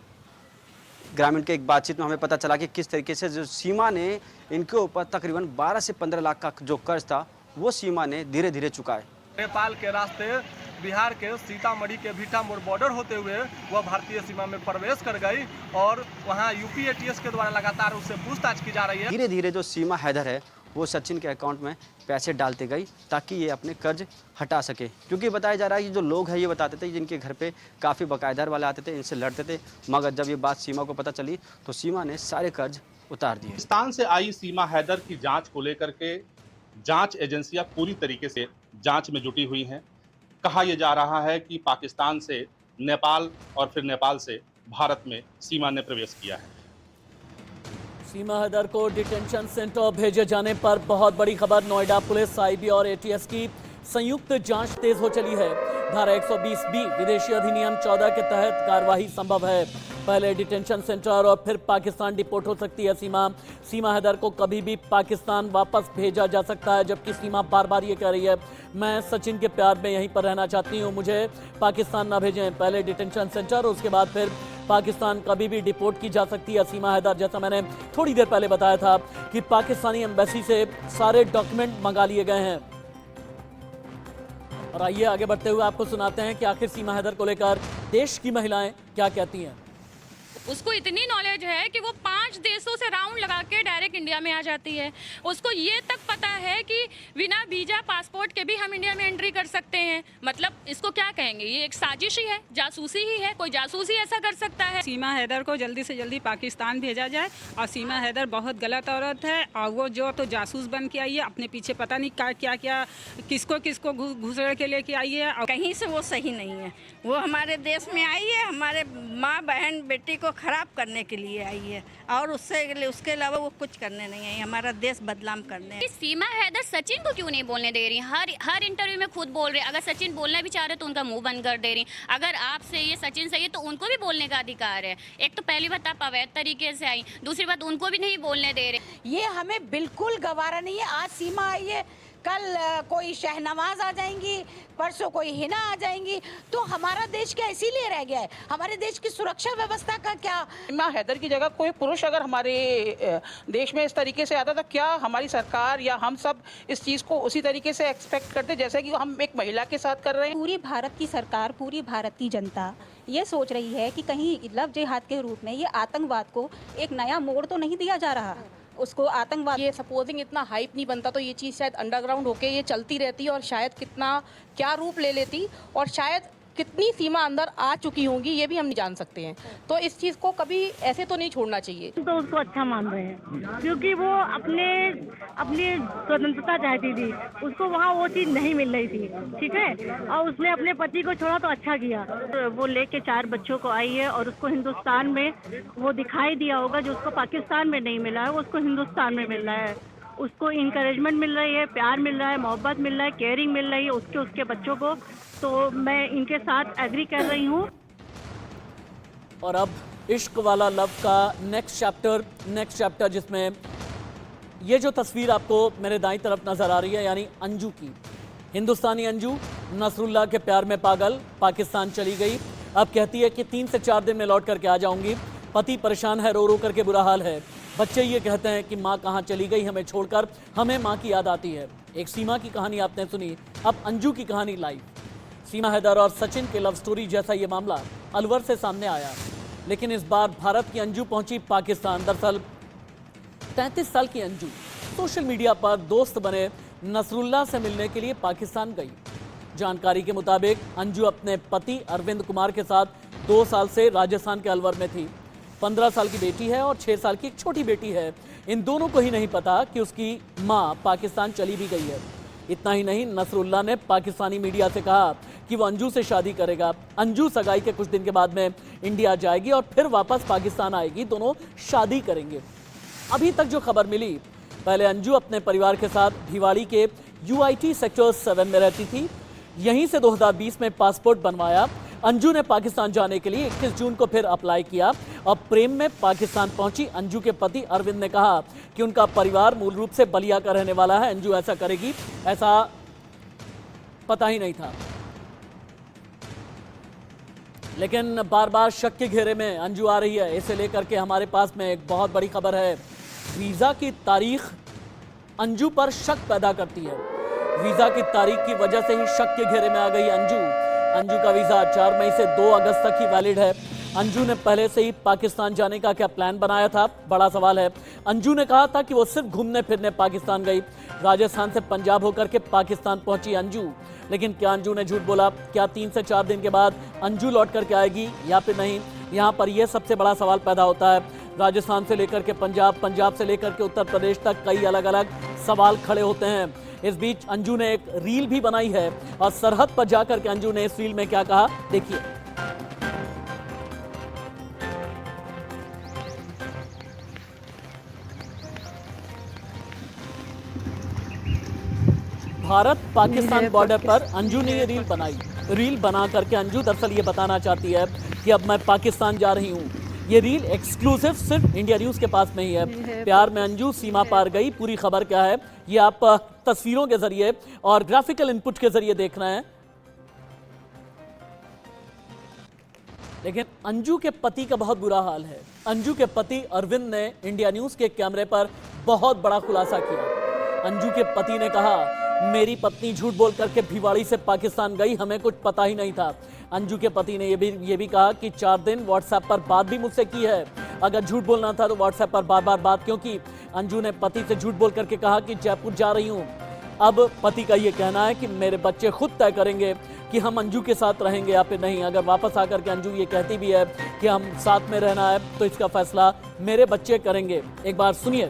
[SPEAKER 4] ग्रामीण के एक बातचीत में हमें पता चला कि किस तरीके से जो सीमा ने इनके ऊपर तकरीबन 12 से 15 लाख का जो कर्ज था वो सीमा ने धीरे धीरे चुकाए।
[SPEAKER 12] नेपाल के रास्ते बिहार के सीतामढ़ी के भीटा मोड़ बॉर्डर होते हुए वह भारतीय सीमा में प्रवेश कर गई, और वहां यूपी एटीएस के द्वारा लगातार उससे पूछताछ की जा रही है।
[SPEAKER 4] धीरे धीरे जो सीमा हैदर है वो सचिन के अकाउंट में पैसे डालते गई ताकि ये अपने कर्ज हटा सके, क्योंकि बताया जा रहा है कि जो लोग हैं ये बताते थे जिनके घर पे काफ़ी बकायदार वाले आते थे, इनसे लड़ते थे, मगर जब ये बात सीमा को पता चली तो सीमा ने सारे कर्ज उतार दिए।
[SPEAKER 13] पाकिस्तान से आई सीमा हैदर की जांच को लेकर के जांच एजेंसियां पूरी तरीके से जांच में जुटी हुई हैं। कहा यह जा रहा है कि पाकिस्तान से नेपाल और फिर नेपाल से भारत में सीमा ने प्रवेश किया है।
[SPEAKER 1] सीमा हैदर को डिटेंशन सेंटर भेजे जाने पर बहुत बड़ी खबर। नोएडा पुलिस, आईबी और एटीएस की संयुक्त जांच तेज हो चली है। धारा 120B विदेशी अधिनियम 14 के तहत कार्यवाही संभव है। पहले डिटेंशन सेंटर और फिर पाकिस्तान डिपोर्ट हो सकती है सीमा हैदर को कभी भी पाकिस्तान वापस भेजा जा सकता है, जबकि सीमा बार बार ये कह रही है मैं सचिन के प्यार में यहीं पर रहना चाहती हूँ, मुझे पाकिस्तान ना भेजें। पहले डिटेंशन सेंटर, उसके बाद फिर पाकिस्तान कभी भी डिपोर्ट की जा सकती है सीमा हैदर। जैसा मैंने थोड़ी देर पहले बताया था कि पाकिस्तानी एम्बेसी से सारे डॉक्यूमेंट मंगा लिए गए हैं। और आइए आगे बढ़ते हुए आपको सुनाते हैं कि आखिर सीमा हैदर को लेकर देश की महिलाएं क्या कहती हैं।
[SPEAKER 14] उसको इतनी नॉलेज है कि वो 5 देशों से राउंड लगा के डायरेक्ट इंडिया में आ जाती है। उसको ये तक पता है कि बिना वीजा पासपोर्ट के भी हम इंडिया में एंट्री कर सकते हैं। मतलब इसको क्या कहेंगे, ये एक साजिश ही है, जासूसी ही है, कोई जासूसी ऐसा कर सकता है।
[SPEAKER 15] सीमा हैदर को जल्दी से जल्दी पाकिस्तान भेजा जाए। और सीमा हैदर बहुत गलत औरत है और वो जो तो जासूस बन के आई है, अपने पीछे पता नहीं क्या क्या किसको किसको घुसड़ के लेके आई है। और
[SPEAKER 16] कहीं से वो सही नहीं है। वो हमारे देश में आई है, हमारे माँ बहन बेटी को खराब करने के लिए आई है और उसके अलावा वो कुछ करने नहीं आई, हमारा देश बदनाम करने।
[SPEAKER 14] सीमा हैदर सचिन को क्यों नहीं बोलने दे रही? हर इंटरव्यू में खुद बोल रहे, अगर सचिन बोलना भी चाह रहे तो उनका मुंह बंद कर दे रही। अगर आपसे ये सचिन सही है तो उनको भी बोलने का अधिकार है। एक तो पहली बात आप अवैध तरीके से आई, दूसरी बात उनको भी नहीं बोलने दे रहे।
[SPEAKER 16] ये हमें बिल्कुल गवारा नहीं है। आज सीमा आई है, कल कोई शहनवाज आ जाएंगी, परसों कोई हिना आ जाएंगी, तो हमारा देश क्या इसीलिए रह गया है? हमारे देश की सुरक्षा व्यवस्था का क्या?
[SPEAKER 9] सीमा हैदर की जगह कोई पुरुष अगर हमारे देश में इस तरीके से आता तो क्या हमारी सरकार या हम सब इस चीज़ को उसी तरीके से एक्सपेक्ट करते जैसे कि हम एक महिला के साथ कर रहे हैं?
[SPEAKER 17] पूरी भारत की सरकार, पूरी भारत की जनता ये सोच रही है कि कहीं लव जिहाद के रूप में ये आतंकवाद को एक नया मोड़ तो नहीं दिया जा रहा। उसको आतंकवाद,
[SPEAKER 18] ये सपोजिंग इतना हाइप नहीं बनता तो ये चीज़ शायद अंडरग्राउंड होके ये चलती रहती और शायद कितना क्या रूप ले लेती और शायद कितनी सीमा अंदर आ चुकी होंगी ये भी हम नहीं जान सकते हैं। तो इस चीज़ को कभी ऐसे तो नहीं छोड़ना चाहिए।
[SPEAKER 19] तो उसको अच्छा मान रहे हैं क्योंकि वो अपनी स्वतंत्रता चाहती थी, उसको वहाँ वो चीज़ नहीं मिल रही थी, ठीक है, और उसने अपने पति को छोड़ा तो अच्छा किया। तो वो लेके 4 बच्चों को आई है और उसको हिंदुस्तान में वो दिखाई दिया होगा जो उसको पाकिस्तान में नहीं मिला है, वो उसको हिंदुस्तान में मिल रहा है। उसको इंकरेजमेंट मिल रही है, प्यार मिल रहा है, मोहब्बत मिल रहा है, केयरिंग मिल रही है उसके बच्चों को। तो मैं इनके साथ एग्री कर रही हूँ।
[SPEAKER 1] और अब इश्क वाला लव का नेक्स्ट चैप्टर जिसमें ये जो तस्वीर आपको मेरे दाईं तरफ नजर आ रही है, यानी अंजू की, हिंदुस्तानी अंजू नसरुल्लाह के प्यार में पागल, पाकिस्तान चली गई। अब कहती है कि 3 से 4 दिन में लौट करके आ जाऊंगी। पति परेशान है, रो रो करके बुरा हाल है। बच्चे ये कहते हैं कि माँ कहाँ चली गई हमें छोड़कर, हमें माँ की याद आती है। एक सीमा की कहानी आपने सुनी, अब अंजू की कहानी लाइव। सीमा हैदर और सचिन के लव स्टोरी जैसा ये मामला अलवर से सामने आया, लेकिन इस बार भारत की अंजू पहुंची पाकिस्तान। दरअसल 33 साल की अंजू सोशल मीडिया पर दोस्त बने नसरुल्लाह से मिलने के लिए पाकिस्तान गई। जानकारी के मुताबिक अंजू अपने पति अरविंद कुमार के साथ 2 साल से राजस्थान के अलवर में थी। 15 साल की बेटी है और 6 साल की एक छोटी बेटी है। इन दोनों को ही नहीं पता कि उसकी मां पाकिस्तान चली भी गई है। इतना ही नहीं, नसरुल्लाह ने पाकिस्तानी मीडिया से कहा कि वो अंजू से शादी करेगा। अंजू सगाई के कुछ दिन के बाद में इंडिया जाएगी और फिर वापस पाकिस्तान आएगी, दोनों शादी करेंगे। अभी तक जो खबर मिली, पहले अंजू अपने परिवार के साथ भिवाड़ी के UIT सेक्टर 7 में रहती थी। यहीं से 2020 में पासपोर्ट बनवाया। अंजू ने पाकिस्तान जाने के लिए 21 जून को फिर अप्लाई किया और प्रेम में पाकिस्तान पहुंची। अंजू के पति अरविंद ने कहा कि उनका परिवार मूल रूप से बलिया का रहने वाला है, अंजू ऐसा करेगी ऐसा पता ही नहीं था। लेकिन बार बार शक के घेरे में अंजू आ रही है। इसे लेकर के हमारे पास में एक बहुत बड़ी खबर है। वीजा की तारीख अंजू पर शक पैदा करती है। वीजा की तारीख की वजह से ही शक के घेरे में आ गई अंजू का वीजा 4 मई से 2 अगस्त तक ही वैलिड है। अंजू ने पहले से ही पाकिस्तान जाने का क्या प्लान बनाया था, बड़ा सवाल है। अंजू ने कहा था कि वो सिर्फ घूमने फिरने पाकिस्तान गई। राजस्थान से पंजाब होकर के पाकिस्तान पहुंची अंजू, लेकिन क्या अंजू ने झूठ बोला? क्या 3 से 4 दिन के बाद अंजू लौट करके आएगी या फिर नहीं? यहाँ पर यह सबसे बड़ा सवाल पैदा होता है। राजस्थान से लेकर के पंजाब, पंजाब से लेकर के उत्तर प्रदेश तक कई अलग अलग सवाल खड़े होते हैं। इस बीच अंजू ने एक रील भी बनाई है और सरहद पर जाकर के अंजू ने इस रील में क्या कहा, देखिए। भारत पाकिस्तान बॉर्डर पर अंजू ने ये रील बनाई। रील बना करके अंजू दरअसल ये बताना चाहती है कि अब मैं पाकिस्तान जा रही हूँ। ये रील एक्सक्लूसिव सिर्फ इंडिया न्यूज के पास में ही है। प्यार में अंजू सीमा पार गई, पूरी खबर क्या है ये आप तस्वीरों के जरिए और ग्राफिकल इनपुट के जरिए देख रहे हैं। लेकिन अंजू के पति का बहुत बुरा हाल है। अंजू के पति अरविंद ने इंडिया न्यूज के कैमरे पर बहुत बड़ा खुलासा किया। अंजू के पति ने कहा, मेरी पत्नी झूठ बोल करके भिवाड़ी से पाकिस्तान गई, हमें कुछ पता ही नहीं था। अंजू के पति ने ये भी कहा कि 4 दिन व्हाट्सएप पर बात भी मुझसे की है। अगर झूठ बोलना था तो व्हाट्सएप पर बार बार बात क्यों की। अंजू ने पति से झूठ बोल करके कहा कि जयपुर जा रही हूँ। अब पति का ये कहना है कि मेरे बच्चे खुद तय करेंगे कि हम अंजू के साथ रहेंगे या फिर नहीं। अगर वापस आकर के अंजू ये कहती भी है कि हम साथ में रहना है तो इसका फैसला मेरे बच्चे करेंगे। एक बार सुनिए।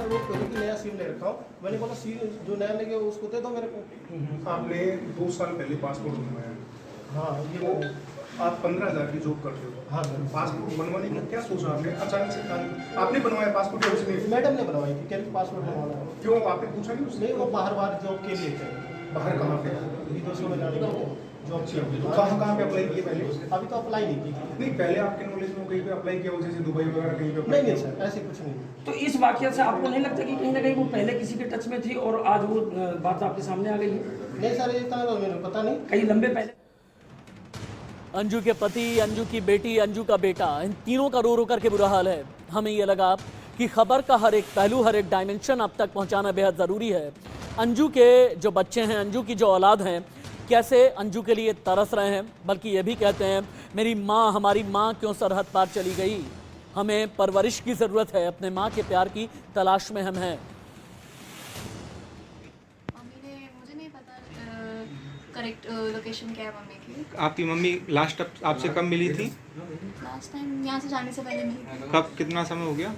[SPEAKER 20] वो पहले की नया सिम ले रखा हूँ, मैंने बोला सिम जो नया लेंगे उसको दे दो मेरे को।
[SPEAKER 21] आपने 2 साल पहले पासपोर्ट बनवाया।
[SPEAKER 20] हाँ, ये
[SPEAKER 21] आप 15,000 की जॉब करते हो।
[SPEAKER 20] हाँ सर।
[SPEAKER 21] पासपोर्ट बनवाने का क्या सोचा आपने? अचानक से आपने बनवाया पासपोर्ट या उसने?
[SPEAKER 20] मैडम ने बनवाई थी, क्या पासपोर्ट बनवाना है।
[SPEAKER 21] क्यों आपने पूछा नहीं उसने?
[SPEAKER 20] नहीं, वो बाहर जॉब के लिए थे।
[SPEAKER 21] बाहर कहाँ पे?
[SPEAKER 20] विदेशों में जाने के लिए जॉब की।
[SPEAKER 21] तो कहाँ पे अप्लाई किए पहले?
[SPEAKER 20] अभी तो अप्लाई नहीं की।
[SPEAKER 21] नहीं, पहले आपके नॉलेज में कहीं पे अप्लाई किया हो, जैसे दुबई वगैरह कहीं पे?
[SPEAKER 20] नहीं सर, ऐसे कुछ नहीं।
[SPEAKER 22] तो इस वाकया से आपको नहीं लगता कि कहीं ना कहीं वो पहले किसी के टच में थी और आज वो बात आपके सामने आ गई है?
[SPEAKER 20] नहीं सर, इतना मेरे पता नहीं।
[SPEAKER 22] कहीं लंबे पहले
[SPEAKER 1] अंजू के पति, अंजू की बेटी, अंजू का बेटा, इन तीनों का रो रो करके बुरा हाल है। हमें ये लगा कि खबर का हर एक पहलू, हर एक डायमेंशन आप तक पहुंचाना बेहद ज़रूरी है। अंजू के जो बच्चे हैं, अंजू की जो औलाद हैं, कैसे अंजू के लिए तरस रहे हैं, बल्कि ये भी कहते हैं मेरी माँ, हमारी माँ क्यों सरहद पार चली गई। हमें परवरिश की ज़रूरत है, अपने माँ के प्यार की तलाश में हम हैं।
[SPEAKER 8] मुझे नहीं पता करेक्ट लोकेशन क्या है मम्मी की।
[SPEAKER 23] आपकी मम्मी लास्ट आपसे कब मिली थी?
[SPEAKER 8] लास्ट टाइम यहाँ से जाने से पहले मिली थी।
[SPEAKER 23] कब, कितना समय हो गया?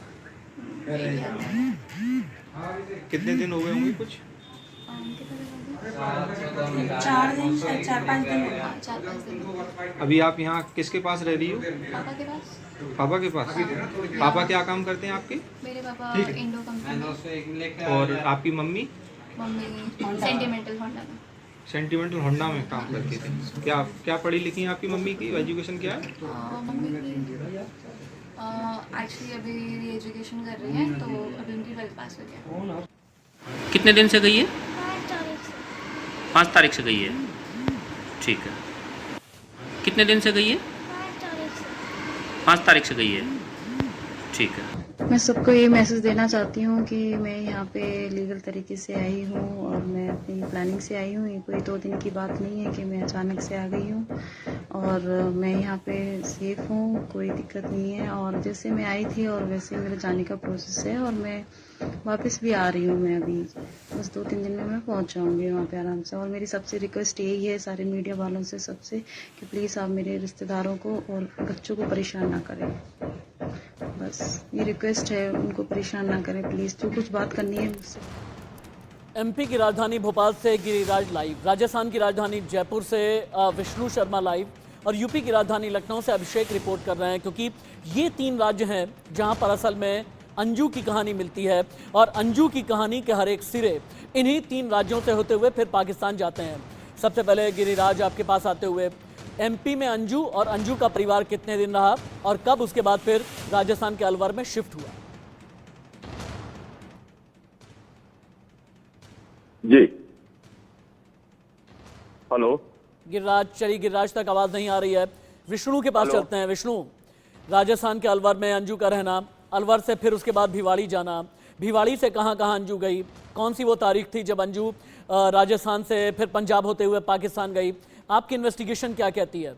[SPEAKER 23] कितने दिन हो गए होंगे कुछ?
[SPEAKER 8] 4 दिन, शायद 4-5 दिन। 4-5 दिन।
[SPEAKER 23] अभी आप यहाँ किसके पास रह रही हो?
[SPEAKER 8] पापा के पास।
[SPEAKER 23] पापा के पास? पापा क्या काम करते हैं आपके?
[SPEAKER 8] मेरे पापा इंडो कंपनी।
[SPEAKER 23] और आपकी मम्मी?
[SPEAKER 8] मम्मी सेंटिमेंटल होंडा में।
[SPEAKER 23] सेंटिमेंटल होंडा में काम करती थी। क्या पढ़ी लिखी हैं आपकी मम्मी की? एजुकेशन क्या है?
[SPEAKER 8] मम्मी एक्चुअली अभी एजुकेशन कर रही है, तो अभी उनकी 12th पास हो गया।
[SPEAKER 24] कितने दिन से गई है? 5 तारीख से गई है। ठीक है। कितने दिन से गई है? 5 तारीख से गई है। ठीक है।
[SPEAKER 25] मैं सबको ये मैसेज देना चाहती हूँ कि मैं यहाँ पे लीगल तरीके से आई हूँ और मैं अपनी प्लानिंग से आई हूँ। ये कोई 2 दिन की बात नहीं है कि मैं अचानक से आ गई हूँ और मैं यहाँ पे सेफ हूँ, कोई दिक्कत नहीं है। और जैसे मैं आई थी और वैसे मेरे जाने का प्रोसेस है और मैं वापस भी आ रही हूँ। मैं अभी बस 2-3 दिन में मैं पहुँच जाऊँगी वहाँ पे आराम से। और मेरी सबसे रिक्वेस्ट यही है सारे मीडिया वालों से सबसे कि प्लीज़ आप मेरे रिश्तेदारों को और बच्चों को परेशान ना करें। बस ये रिक्वेस्ट है, उनको परेशान ना करें प्लीज़। जो कुछ बात करनी है मुझसे।
[SPEAKER 1] एमपी की राजधानी भोपाल से गिरिराज लाइव, राजस्थान की राजधानी जयपुर से विष्णु शर्मा लाइव और यूपी की राजधानी लखनऊ से अभिषेक रिपोर्ट कर रहे हैं, क्योंकि ये 3 राज्य हैं जहां पर असल में अंजू की कहानी मिलती है और अंजू की कहानी के हर एक सिरे इन्हीं 3 राज्यों से होते हुए फिर पाकिस्तान जाते हैं। सबसे पहले गिरिराज आपके पास आते हुए, एमपी में अंजू और अंजू का परिवार कितने दिन रहा और कब उसके बाद फिर राजस्थान के अलवर में शिफ्ट हुआ?
[SPEAKER 26] जी हेलो
[SPEAKER 1] गिरिराज, चलिए गिरिराज तक आवाज नहीं आ रही है, विष्णु के पास चलते हैं। विष्णु, राजस्थान के अलवर में अंजू का रहना, अलवर से फिर उसके बाद भिवाड़ी जाना, भिवाड़ी से कहां कहां अंजू गई, कौन सी वो तारीख थी जब अंजू राजस्थान से फिर पंजाब होते हुए पाकिस्तान गई, आपकी इन्वेस्टिगेशन क्या कहती है?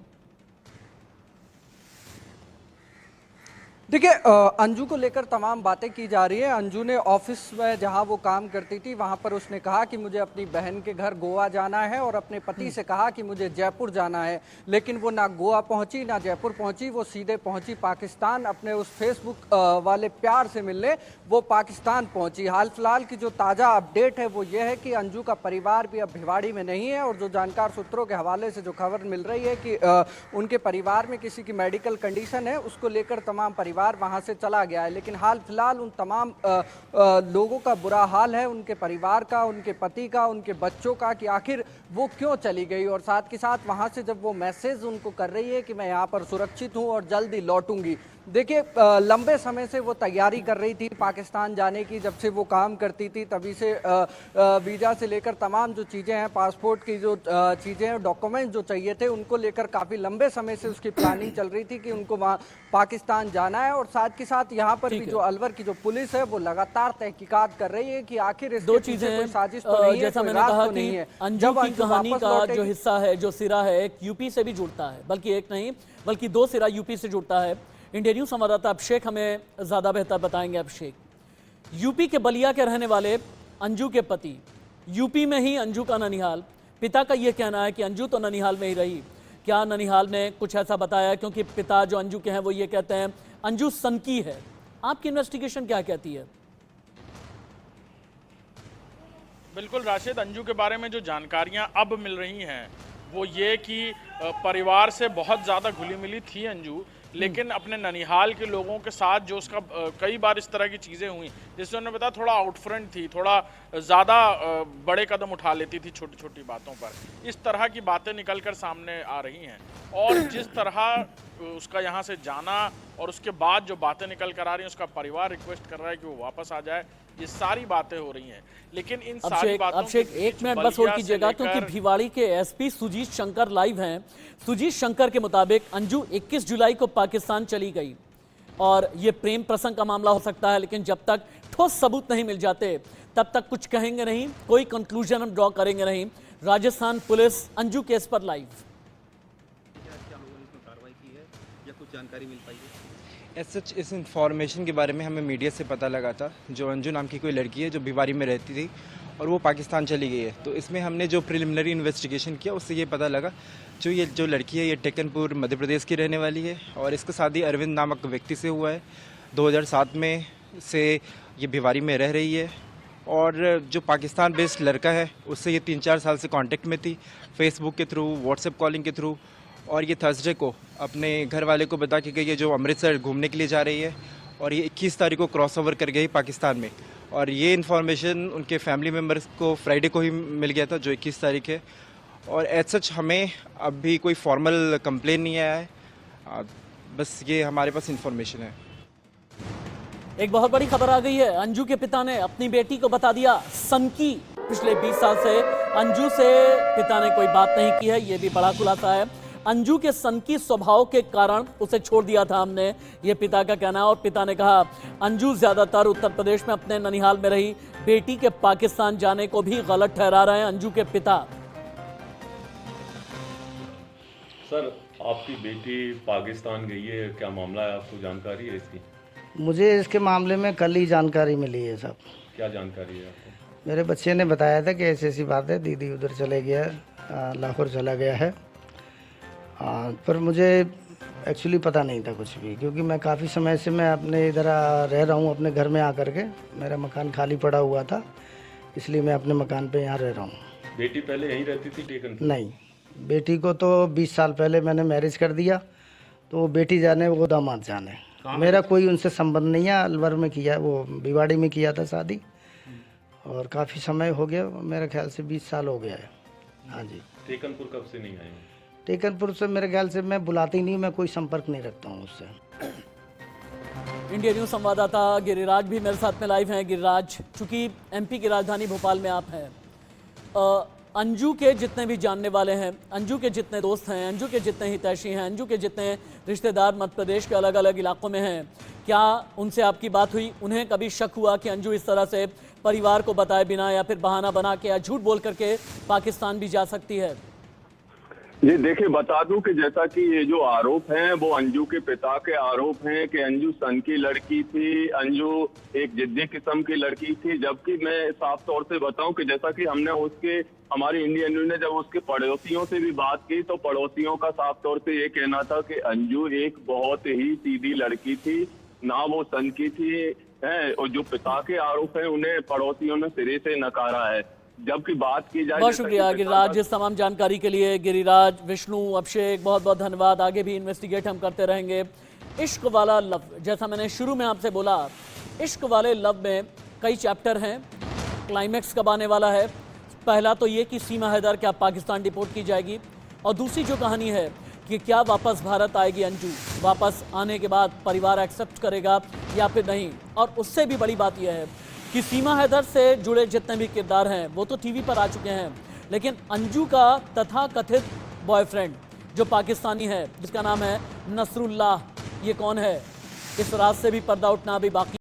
[SPEAKER 2] देखिए, अंजू को लेकर तमाम बातें की जा रही है। अंजू ने ऑफिस में जहां वो काम करती थी वहां पर उसने कहा कि मुझे अपनी बहन के घर गोवा जाना है और अपने पति से कहा कि मुझे जयपुर जाना है, लेकिन वो ना गोवा पहुंची ना जयपुर पहुंची, वो सीधे पहुंची पाकिस्तान। अपने उस फेसबुक वाले प्यार से मिलने वो पाकिस्तान पहुंची। हाल फिलहाल की जो ताज़ा अपडेट है वो ये है कि अंजू का परिवार भी अब भिवाड़ी में नहीं है और जो जानकार सूत्रों के हवाले से जो खबर मिल रही है कि उनके परिवार में किसी की मेडिकल कंडीशन है, उसको लेकर तमाम परिवार वहां से चला गया है। लेकिन हाल फिलहाल उन तमाम लोगों का बुरा हाल है, उनके परिवार का, उनके पति का, उनके बच्चों का, कि आखिर वो क्यों चली गई। और साथ के साथ वहां से जब वो मैसेज उनको कर रही है कि मैं यहाँ पर सुरक्षित हूँ और जल्दी लौटूंगी। देखिए, लंबे समय से वो तैयारी कर रही थी पाकिस्तान जाने की। जब से वो काम करती थी तभी से वीज़ा से लेकर तमाम जो चीज़ें हैं, पासपोर्ट की जो चीज़ें हैं, डॉक्यूमेंट जो चाहिए थे, उनको लेकर काफ़ी लंबे समय से उसकी प्लानिंग चल रही थी कि उनको वहाँ पाकिस्तान जाना है। और साथ के साथ यहाँ पर भी जो अलवर की जो पुलिस है वो लगातार तहकीकात कर रही है कि आखिर
[SPEAKER 1] दो चीजें
[SPEAKER 2] साजिश तो नहीं है,
[SPEAKER 1] जैसा मैंने कहा कि अंजू की कहानी का जो हिस्सा है, जो सिरा है, एक यूपी से भी जुड़ता है, बल्कि एक नहीं बल्कि दो सिरा यूपी से जुड़ता है। इंडिया न्यूज संवाददाता अभिषेक हमें ज्यादा बेहतर बताएंगे। अभिषेक, यूपी के बलिया के रहने वाले अंजू के पति, यूपी में ही अंजू का ननिहाल, पिता का यह कहना है कि अंजू तो ननिहाल में ही रही। क्या ननिहाल ने कुछ ऐसा बताया? क्योंकि पिता जो अंजू के हैं वो ये कहते हैं अंजू सनकी है। आपकी इन्वेस्टिगेशन क्या कहती है?
[SPEAKER 3] बिल्कुल राशिद, अंजू के बारे में जो जानकारियां अब मिल रही हैं वो ये कि परिवार से बहुत ज़्यादा घुली मिली थी अंजू, लेकिन अपने ननिहाल के लोगों के साथ जो उसका कई बार इस तरह की चीज़ें हुई जिससे उन्होंने बताया थोड़ा आउटफ्रंट थी, थोड़ा ज़्यादा बड़े कदम उठा लेती थी छोटी छोटी बातों पर। इस तरह की बातें निकल कर सामने आ रही हैं और जिस तरह उसका यहाँ से जाना और उसके बाद जो बातें निकल कर आ रही हैं, उसका परिवार रिक्वेस्ट कर रहा है कि वो वापस आ जाए, ये सारी बातें हो रही हैं। लेकिन इन सारी बातों
[SPEAKER 1] अभिषेक, एक मिनट बस होल्ड कीजिएगा, क्योंकि भिवाड़ी के एसपी सुजीत शंकर लाइव हैं। सुजीत शंकर के मुताबिक अंजू 21 जुलाई को पाकिस्तान चली गई और ये प्रेम प्रसंग का मामला हो सकता है, लेकिन जब तक ठोस सबूत नहीं मिल जाते तब तक कुछ कहेंगे नहीं, कोई कंक्लूजन हम ड्रॉ करेंगे नहीं। राजस्थान पुलिस अंजू केस पर लाइव।
[SPEAKER 5] जानकारी मिल पाई है? सच इस इंफॉर्मेशन के बारे में हमें मीडिया से पता लगा था। जो अंजू नाम की कोई लड़की है जो भिवाड़ी में रहती थी और वो पाकिस्तान चली गई है, तो इसमें हमने जो प्रिलिमिनरी इन्वेस्टिगेशन किया उससे ये पता लगा जो लड़की है ये टेकनपुर मध्य प्रदेश की रहने वाली है और इसका शादी अरविंद नामक व्यक्ति से हुआ है। 2007 में से ये भिवाड़ी में रह रही है और जो पाकिस्तान बेस्ड लड़का है उससे ये 3-4 साल से कांटेक्ट में थी, फेसबुक के थ्रू, व्हाट्सएप कॉलिंग के थ्रू। और ये थर्सडे को अपने घर वाले को बता के गई है जो अमृतसर घूमने के लिए जा रही है और ये 21 तारीख को क्रॉस ओवर कर गई पाकिस्तान में। और ये इन्फॉर्मेशन उनके फैमिली मेम्बर्स को फ्राइडे को ही मिल गया था जो 21 तारीख है। और एज सच हमें अभी कोई फॉर्मल कंप्लेन नहीं आया है, बस ये हमारे पास इन्फॉर्मेशन है।
[SPEAKER 1] एक बहुत बड़ी खबर आ गई है, अंजू के पिता ने अपनी बेटी को बता दिया सनकी। पिछले 20 साल से अंजू से पिता ने कोई बात नहीं की है, ये भी बड़ा खुलासा है। अंजू के सनकी स्वभाव के कारण उसे छोड़ दिया था हमने, ये पिता का कहना है। और पिता ने कहा अंजू ज्यादातर उत्तर प्रदेश में अपने ननिहाल में रही, बेटी के पाकिस्तान जाने को भी गलत ठहरा रहे हैं अंजू के पिता।
[SPEAKER 6] सर, आपकी बेटी पाकिस्तान गई है, क्या मामला है, आपको जानकारी है इसकी?
[SPEAKER 7] मुझे इसके मामले में कल ही जानकारी मिली है साहब।
[SPEAKER 6] क्या जानकारी है आपको?
[SPEAKER 7] मेरे बच्चे ने बताया था कि ऐसी ऐसी बात है, दीदी उधर चले गया, लाहौर चला गया है। पर मुझे एक्चुअली पता नहीं था कुछ भी, क्योंकि मैं काफ़ी समय से मैं अपने इधर रह रहा हूँ, अपने घर में आकर के। मेरा मकान खाली पड़ा हुआ था, इसलिए मैं अपने मकान पे यहाँ रह रहा हूँ।
[SPEAKER 6] बेटी पहले यहीं रहती थी टेकनपुर?
[SPEAKER 7] नहीं, बेटी को तो 20 साल पहले मैंने मैरिज कर दिया, तो बेटी जाने वो दामाद जाने, मेरा कोई उनसे संबंध नहीं है। अलवर में किया, वो भिवाड़ी में किया था शादी, और काफ़ी समय हो गया, मेरे ख्याल से 20 साल हो गया है। हाँ जी।
[SPEAKER 6] टेकनपुर कब से नहीं आए?
[SPEAKER 7] टेकनपुर से मेरे ख्याल से मैं बुलाती नहीं, मैं कोई संपर्क नहीं रखता हूँ उससे।
[SPEAKER 1] इंडिया न्यूज संवाददाता गिरिराज भी मेरे साथ में लाइव हैं। गिरिराज, चूंकि एमपी की राजधानी भोपाल में आप हैं, अंजू के जितने भी जानने वाले हैं, अंजू के जितने दोस्त हैं, अंजू के जितने हितैषी हैं, अंजू के जितने रिश्तेदार मध्य प्रदेश के अलग अलग इलाकों में हैं, क्या उनसे आपकी बात हुई? उन्हें कभी शक हुआ कि अंजू इस तरह से परिवार को बताए बिना या फिर बहाना बना के या झूठ बोल करके पाकिस्तान भी जा सकती है?
[SPEAKER 6] जी देखिए, बता दूं कि जैसा कि ये जो आरोप हैं वो अंजू के पिता के आरोप हैं कि अंजू सन की लड़की थी, अंजू एक जिद्दी किस्म की लड़की थी। जबकि मैं साफ तौर से बताऊं कि जैसा कि हमारी इंडियन न्यूज ने जब उसके पड़ोसियों से भी बात की तो पड़ोसियों का साफ तौर से ये कहना था कि अंजू एक बहुत ही सीधी लड़की थी, ना वो सन की थी है। और जो पिता के आरोप हैं उन्हें पड़ोसियों ने सिरे से नकारा है। जबकि बात की जाए,
[SPEAKER 1] बहुत शुक्रिया गिरिराज इस तमाम जानकारी के लिए। गिरिराज, विष्णु, अभिषेक, बहुत बहुत धन्यवाद। आगे भी इन्वेस्टिगेट हम करते रहेंगे। इश्क वाला लव, जैसा मैंने शुरू में आपसे बोला, इश्क वाले लव में कई चैप्टर हैं, क्लाइमैक्स कब आने वाला है। पहला तो ये कि सीमा हैदर क्या पाकिस्तान डिपोर्ट की जाएगी, और दूसरी जो कहानी है कि क्या वापस भारत आएगी अंजू, वापस आने के बाद परिवार एक्सेप्ट करेगा या फिर नहीं। और उससे भी बड़ी बात यह है कि सीमा हैदर से जुड़े जितने भी किरदार हैं वो तो टीवी पर आ चुके हैं, लेकिन अंजू का तथाकथित बॉयफ्रेंड जो पाकिस्तानी है, जिसका नाम है नसरुल्लाह, ये कौन है, इस राज से भी पर्दा उठना अभी बाकी